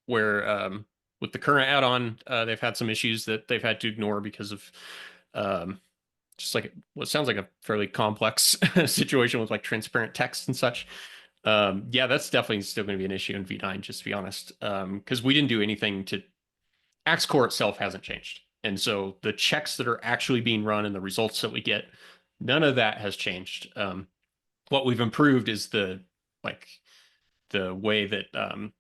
where with the current add-on, they've had some issues that they've had to ignore because of um, just like what sounds like a fairly complex situation with like transparent text and such. Yeah, that's definitely still going to be an issue in V9, just to be honest, because we didn't do anything to Axe Core itself hasn't changed. And so the checks that are actually being run and the results that we get, none of that has changed. What we've improved is like the way that well,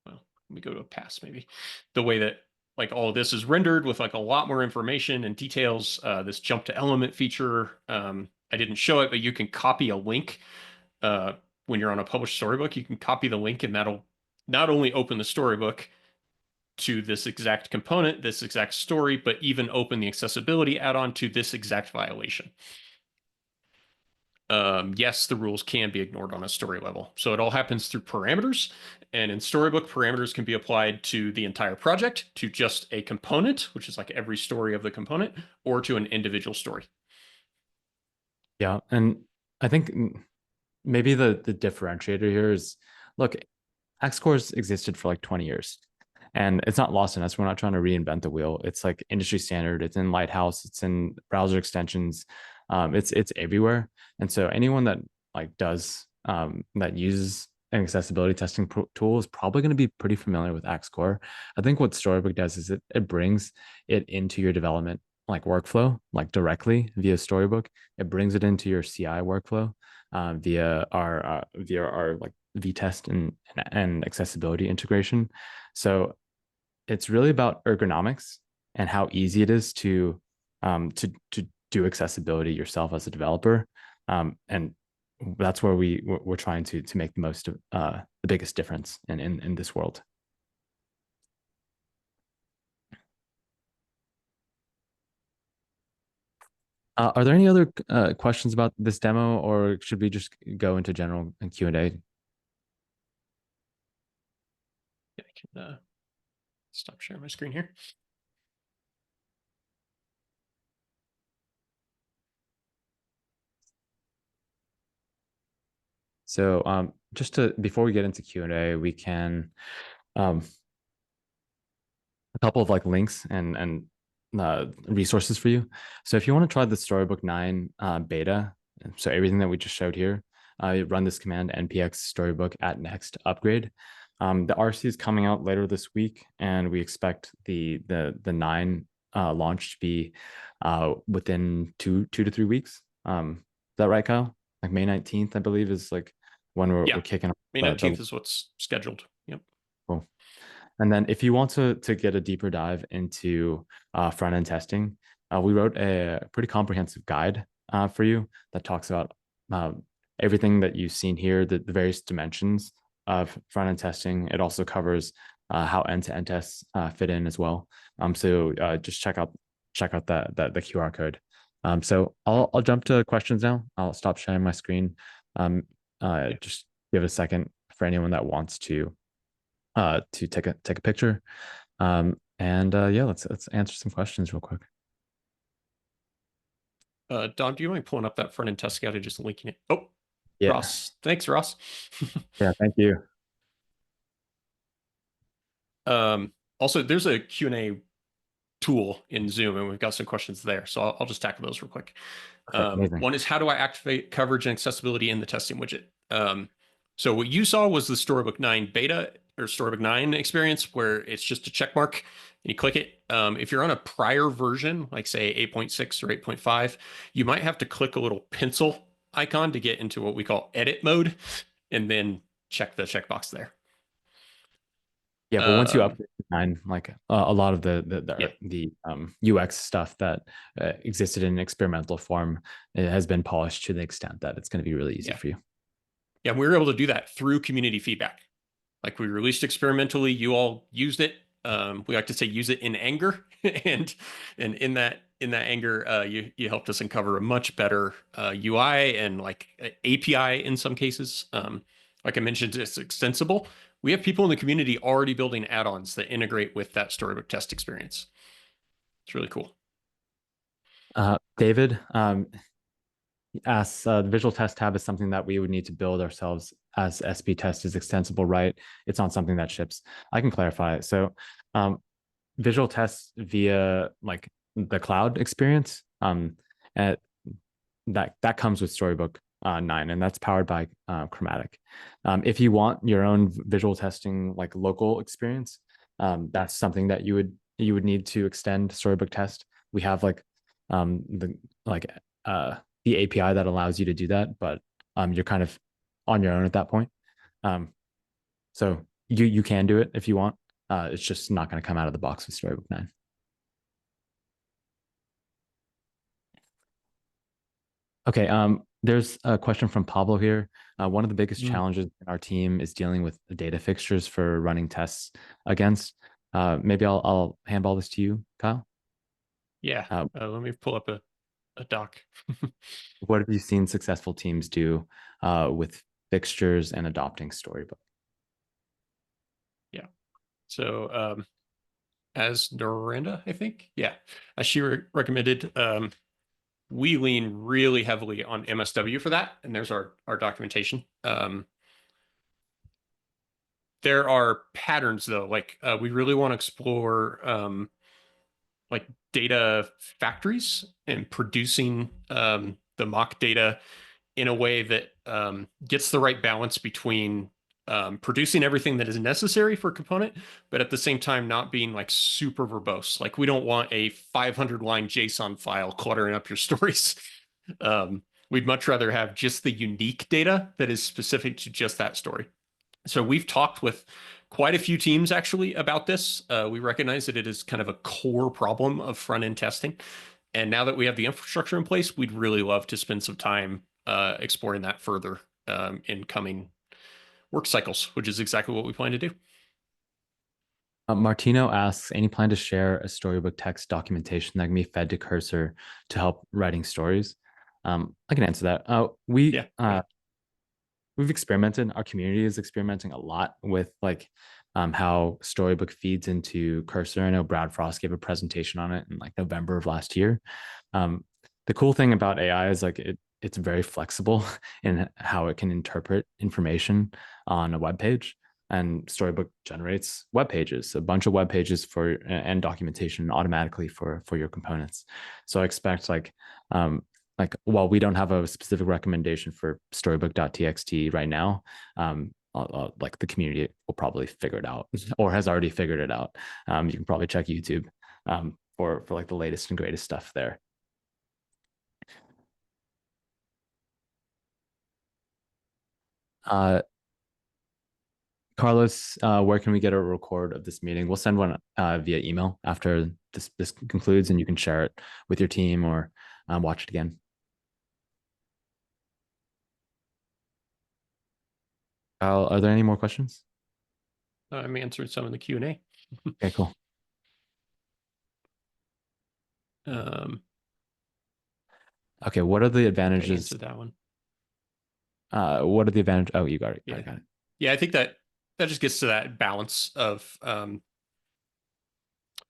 let me go to a pass maybe. The way that like all of this is rendered with like a lot more information and details. This jump to element feature, I didn't show it, but you can copy a link when you're on a published storybook. You can copy the link, and that'll not only open the storybook to this exact component, this exact story, but even open the accessibility add-on to this exact violation. Yes, the rules can be ignored on a story level. So it all happens through parameters. And in Storybook, parameters can be applied to the entire project, to just a component, which is like every story of the component, or to an individual story. Yeah, and I think maybe the differentiator here is, look, X cores existed for like 20 years, and it's not lost on us. We're not trying to reinvent the wheel. It's like industry standard. It's in Lighthouse. It's in browser extensions. It's everywhere. And so anyone that like does that uses an accessibility testing tool is probably going to be pretty familiar with Axe Core. I think what Storybook does is it brings it into your development like workflow, like directly via Storybook. It brings it into your CI workflow via our like vtest and accessibility integration. So it's really about ergonomics and how easy it is to do accessibility yourself as a developer, and that's where we're trying to make the most of the biggest difference in this world. Are there any other questions about this demo, or should we just go into general and Q&A? Yeah, I can stop sharing my screen here. So just to before we get into Q&A, we can um, a couple of like links and resources for you. So if you want to try the Storybook 9 beta, so everything that we just showed here, run this command npx storybook at next upgrade. The RC is coming out later this week, and we expect the 9 launch to be within two to 3 weeks. Is that right, Kyle? Like May 19th, I believe, is like when Yeah, we're kicking off May the 19th is what's scheduled. Yep. cool. And then if you want to get a deeper dive into front end testing, we wrote a pretty comprehensive guide for you that talks about uh, everything that you've seen here, the various dimensions of front end testing. It also covers how end to end tests fit in as well. So just check out the QR code. So I'll jump to questions now. I'll stop sharing my screen. Yeah. Just give a second for anyone that wants to take a picture. And yeah, let's answer some questions real quick. Don, do you mind pulling up that front end test guide and just linking it? Oh, Yeah, Ross. Thanks, Ross. yeah, thank you. Also, there's a Q&A tool in Zoom, and we've got some questions there. So I'll just tackle those real quick. Okay, amazing. One is, how do I activate coverage and accessibility in the testing widget? So what you saw was the Storybook 9 beta or Storybook 9 experience, where it's just a check mark and you click it. If you're on a prior version, like say 8.6 or 8.5, you might have to click a little pencil icon to get into what we call edit mode, and then check the checkbox there. Yeah, but once you update to 9, like a lot of Yeah. the UX stuff that existed in experimental form, it has been polished to the extent that it's going to be really easy Yeah. for you. Yeah, we were able to do that through community feedback. Like, we released experimentally, you all used it. We like to say use it in anger, and in that anger, you helped us uncover a much better UI and like API in some cases. Like I mentioned, it's extensible. We have people in the community already building add-ons that integrate with that Storybook test experience. It's really cool. David asks, the visual test tab is something that we would need to build ourselves, as SB test is extensible, right? It's not something that ships. I can clarify. So visual tests via like the cloud experience, and that comes with Storybook 9, and that's powered by Chromatic. If you want your own visual testing like local experience, that's something that you would need to extend Storybook test. We have the like the API that allows you to do that, but you're kind of on your own at that point. So you can do it if you want. It's just not going to come out of the box with Storybook 9. Okay, there's a question from Pablo here. One of the biggest challenges in our team is dealing with the data fixtures for running tests against. Maybe I'll handball this to you, Kyle. Yeah. Let me pull up a doc. What have you seen successful teams do with fixtures and adopting Storybook? Yeah. So as Noranda, I think, yeah, as she recommended, we lean really heavily on MSW for that, and there's our documentation. There are patterns though, like we really want to explore like data factories and producing the mock data in a way that gets the right balance between producing everything that is necessary for a component, but at the same time not being like super verbose. Like, we don't want a 500-line JSON file cluttering up your stories. We'd much rather have just the unique data that is specific to just that story. So we've talked with quite a few teams actually about this. We recognize that it is kind of a core problem of front-end testing. And now that we have the infrastructure in place, we'd really love to spend some time exploring that further in coming work cycles, which is exactly what we plan to do. Martino asks, any plan to share a Storybook text documentation that can be fed to Cursor to help writing stories? I can answer that. We've experimented. Our community is experimenting a lot with like how Storybook feeds into Cursor. I know Brad Frost gave a presentation on it in like November of last year. The cool thing about AI is like it's very flexible in how it can interpret information on a web page. And Storybook generates web pages, a bunch of web pages for and documentation automatically for your components. So I expect like while we don't have a specific recommendation for storybook.txt right now, like the community will probably figure it out or has already figured it out. You can probably check YouTube for like the latest and greatest stuff there. Uh, Carlos, where can we get a record of this meeting? We'll send one via email after this concludes, and you can share it with your team or watch it again. Are there any more questions? I'm answering some of the Q&A. Okay, cool. Okay, what are the advantages? Answer that one. What are the advantages? Oh, you got it. Yeah. I got it. Yeah, I think that just gets to that balance of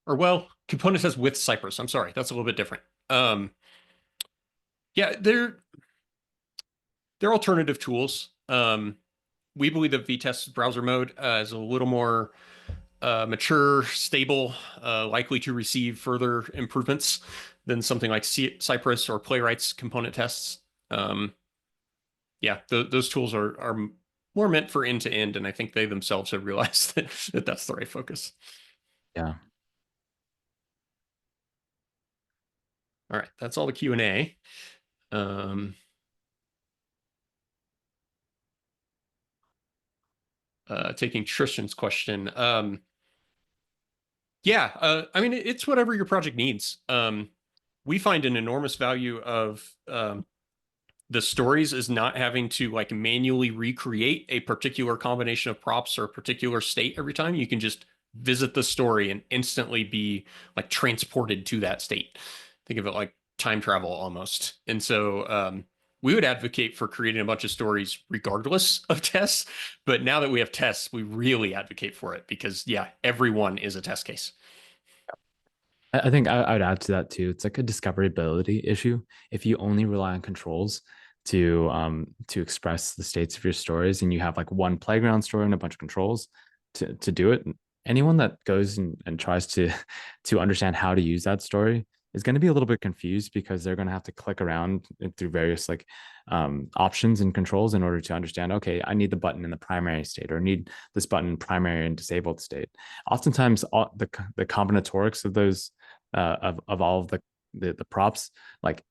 or well, component says with Cypress. I'm sorry, that's a little bit different. Yeah, they're alternative tools. We believe that VTest browser mode is a little more mature, stable, likely to receive further improvements than something like Cypress or Playwright's component tests. Yeah, those tools are more meant for end to end, and I think they themselves have realized that that's the right focus. Yeah. All right, that's all the Q&A. Taking Tristan's question. Yeah, I mean, it's whatever your project needs. We find an enormous value of the stories is not having to like manually recreate a particular combination of props or a particular state every time. You can just visit the story and instantly be like transported to that state. Think of it like time travel almost. And so we would advocate for creating a bunch of stories regardless of tests. But now that we have tests, we really advocate for it because, yeah, everyone is a test case. I think I would add to that too. It's like a discoverability issue. If you only rely on controls to express the states of your stories, and you have like one playground story and a bunch of controls to do it, anyone that goes and tries to understand how to use that story is going to be a little bit confused because they're going to have to click around through various like options and controls in order to understand, okay, I need the button in the primary state or need this button in primary and disabled state. Oftentimes the combinatorics of those of all of the props like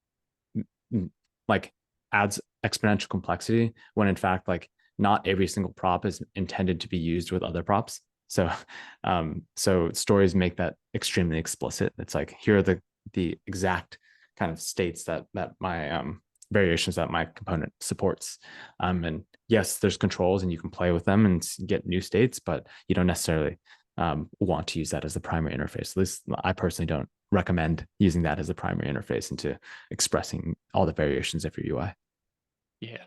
like adds exponential complexity when in fact like not every single prop is intended to be used with other props. So so stories make that extremely explicit. It's like here are the exact kind of states that my variations that my component supports. And yes, there's controls and you can play with them and get new states, but you don't necessarily want to use that as the primary interface. At least I personally don't recommend using that as a primary interface into expressing all the variations of your UI. Yeah.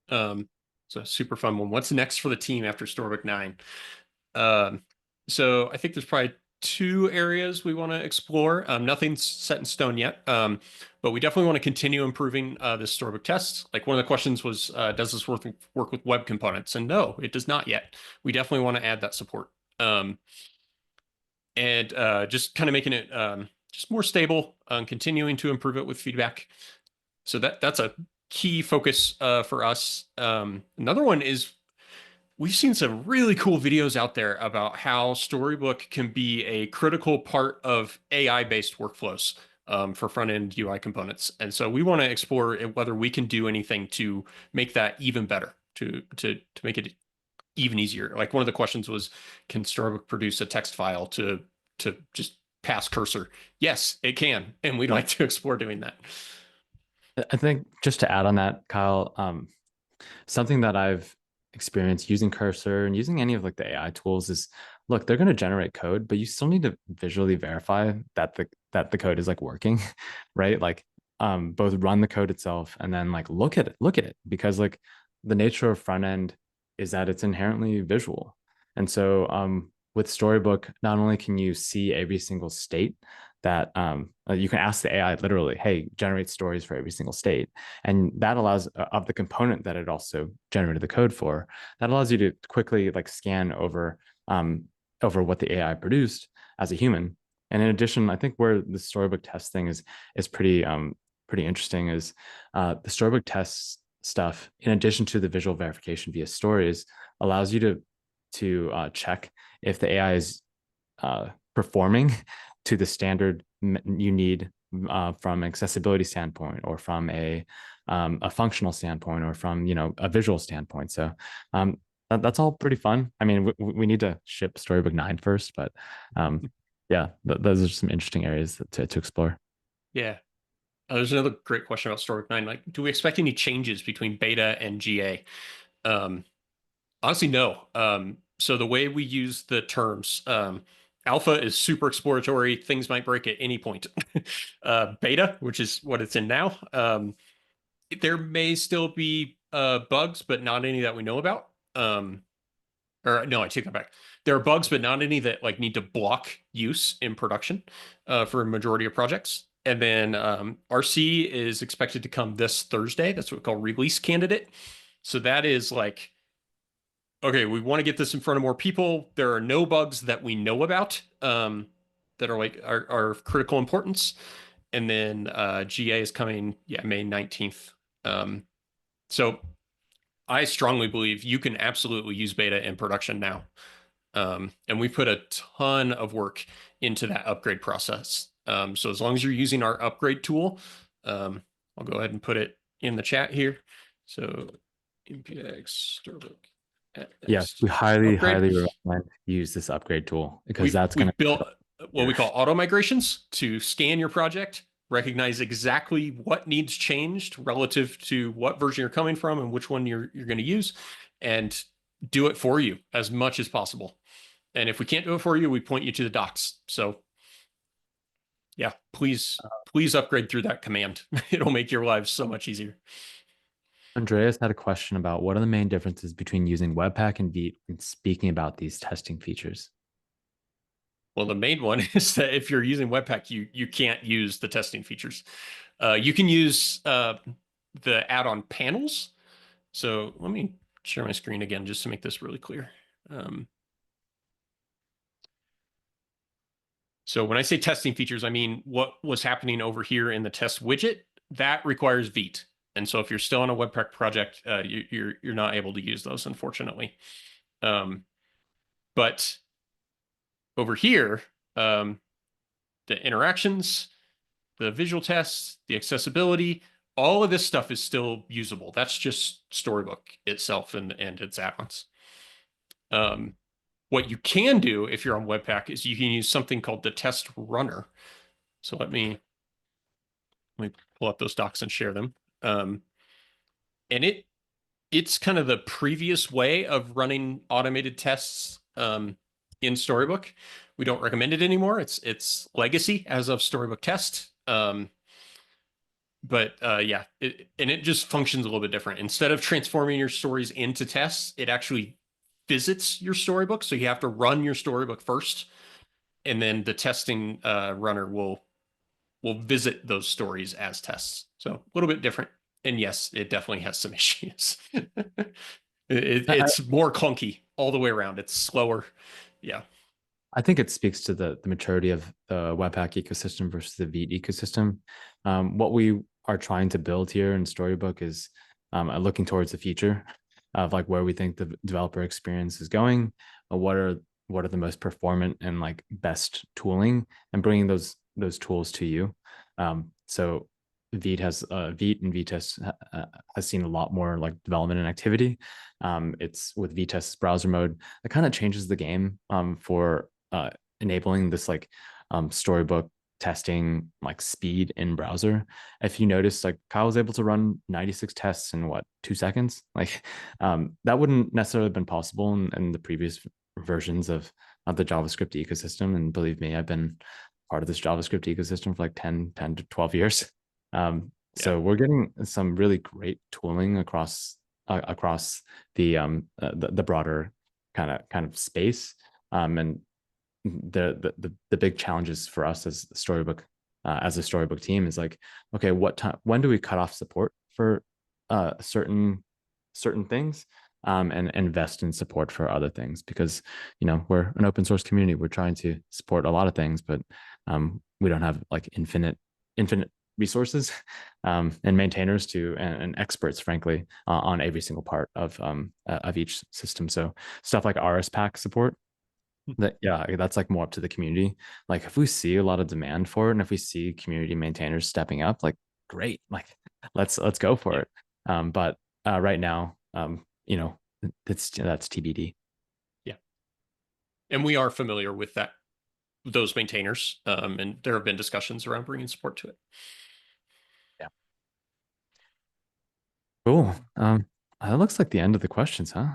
It's a super fun one. What's next for the team after Storybook 9? So I think there's probably two areas we want to explore. Nothing's set in stone yet, but we definitely want to continue improving this Storybook test. Like one of the questions was, does this work with web components? And no, it does not yet. We definitely want to add that support. And just kind of making it just more stable, continuing to improve it with feedback. So that's a key focus for us. Another one is we've seen some really cool videos out there about how Storybook can be a critical part of AI-based workflows for front-end UI components. And so we want to explore whether we can do anything to make that even better, to make it even easier. Like one of the questions was, can Storybook produce a text file to just pass cursor? Yes, it can, and we'd like to explore doing that. I think just to add on that, Kyle, something that I've experienced using Cursor and using any of like the AI tools is, look, they're going to generate code, but you still need to visually verify that the code is like working, right? Like both run the code itself and then like look at it because like the nature of front end is that it's inherently visual. And so with Storybook, not only can you see every single state that you can ask the AI literally, hey, generate stories for every single state. And that allows of the component that it also generated the code for, that allows you to quickly like scan over over what the AI produced as a human. And in addition, I think where the Storybook test thing is pretty pretty interesting is the Storybook test stuff, in addition to the visual verification via stories, allows you to check if the AI is performing to the standard you need from an accessibility standpoint, or from a functional standpoint, or from a visual standpoint. So that's all pretty fun. I mean, we need to ship Storybook 9 first, but yeah, those are some interesting areas to explore. Yeah. There's another great question about Storybook 9. Like, do we expect any changes between beta and GA? Um, Honestly, no. So the way we use the terms, alpha is super exploratory. Things might break at any point. Beta, which is what it's in now, there may still be bugs, but not any that we know about. Or no, I take that back. There are bugs, but not any that like need to block use in production for a majority of projects. And then RC is expected to come this Thursday. That's what we call release candidate. So that is like, okay, we want to get this in front of more people. There are no bugs that we know about that are like are of critical importance. And then GA is coming, yeah, May 19th. So I strongly believe you can absolutely use beta in production now. And we put a ton of work into that upgrade process. So as long as you're using our upgrade tool, I'll go ahead and put it in the chat here. So npx Storybook Yes, we highly, upgrade. highly recommend use this upgrade tool, because We've that's going we've built to what we call auto migrations to scan your project, recognize exactly what needs changed relative to what version you're coming from and which one you're going to use, and do it for you as much as possible. And if we can't do it for you, we point you to the docs. So yeah, please upgrade through that command. It'll make your lives so much easier. Andreas had a question about what are the main differences between using Webpack and Vite when speaking about these testing features. Well, the main one is that if you're using Webpack, you can't use the testing features. You can use the add-on panels. So let me share my screen again just to make this really clear. So when I say testing features, I mean what was happening over here in the test widget. That requires Vite. And so if you're still on a Webpack project, you're not able to use those, unfortunately. But over here, the interactions, the visual tests, the accessibility, all of this stuff is still usable. That's just Storybook itself and its add-ons. What you can do if you're on Webpack is you can use something called the test runner. So let me pull up those docs and share them. And it's kind of the previous way of running automated tests in Storybook. We don't recommend it anymore. It's legacy as of Storybook test. But yeah, it just functions a little bit different. Instead of transforming your stories into tests, it actually visits your storybook. So you have to run your storybook first, and then the testing runner will visit those stories as tests. So a little bit different. And yes, it definitely has some issues. It's more clunky all the way around. It's slower. Yeah. I think it speaks to the maturity of the Webpack ecosystem versus the Vite ecosystem. What we are trying to build here in Storybook is looking towards the future of like where we think the developer experience is going, what are the most performant and like best tooling, and bringing those tools to you. So Vite and Vitess has seen a lot more like development and activity. It's with Vitess browser mode, it kind of changes the game for enabling this like Storybook testing like speed in browser. If you notice, like Kyle was able to run 96 tests in what, 2 seconds? Like that wouldn't necessarily have been possible in the previous versions of the JavaScript ecosystem. And believe me, I've been part of this JavaScript ecosystem for like 10 to 12 years. So we're getting some really great tooling across the broader kind of space. And the big challenges for us as a Storybook team is like, okay, when do we cut off support for certain things, and invest in support for other things? Because we're an open source community, we're trying to support a lot of things, but we don't have like infinite resources and maintainers and experts, frankly, on every single part of each system. So stuff like RSPack support that yeah, that's like more up to the community. Like if we see a lot of demand for it, and if we see community maintainers stepping up, like great, like let's go for Yeah. it. But right now, that's TBD. Yeah. And we are familiar with those maintainers. And there have been discussions around bringing support to it. Yeah. Cool. That looks like the end of the questions, huh?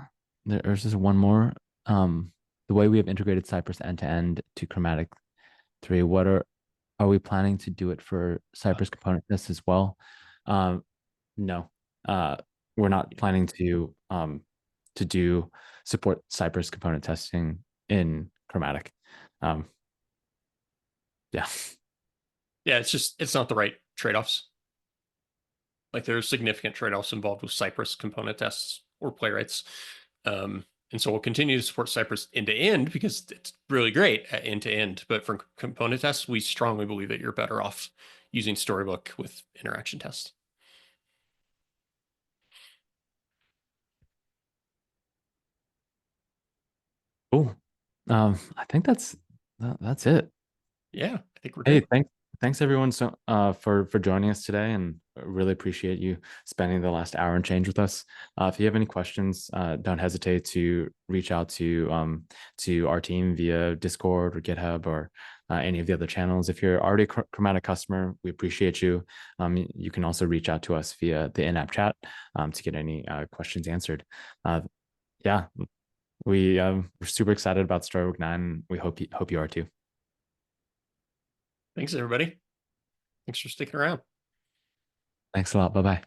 There's just one more. The way we have integrated Cypress end to end to Chromatic 3, are we planning to do it for Cypress component tests as well? Um, no, uh, we're not Yeah. planning to do support Cypress component testing in Chromatic. Um, yeah. Yeah, it's not the right trade-offs. Like there's significant trade-offs involved with Cypress component tests or playwrights. And so we'll continue to support Cypress end to end because it's really great at end to end. But for component tests, we strongly believe that you're better off using Storybook with interaction tests. Cool. I think that's it. Yeah, I think we're Hey, good. thanks everyone for joining us today, and really appreciate you spending the last hour and change with us. If you have any questions, don't hesitate to reach out to our team via Discord or GitHub or any of the other channels. If you're already a Chromatic customer, we appreciate you. You can also reach out to us via the in-app chat to get any questions answered. Uh, yeah, we're super excited about Storybook 9. We hope you are too. Thanks, everybody. Thanks for sticking around. Thanks a lot. Bye bye.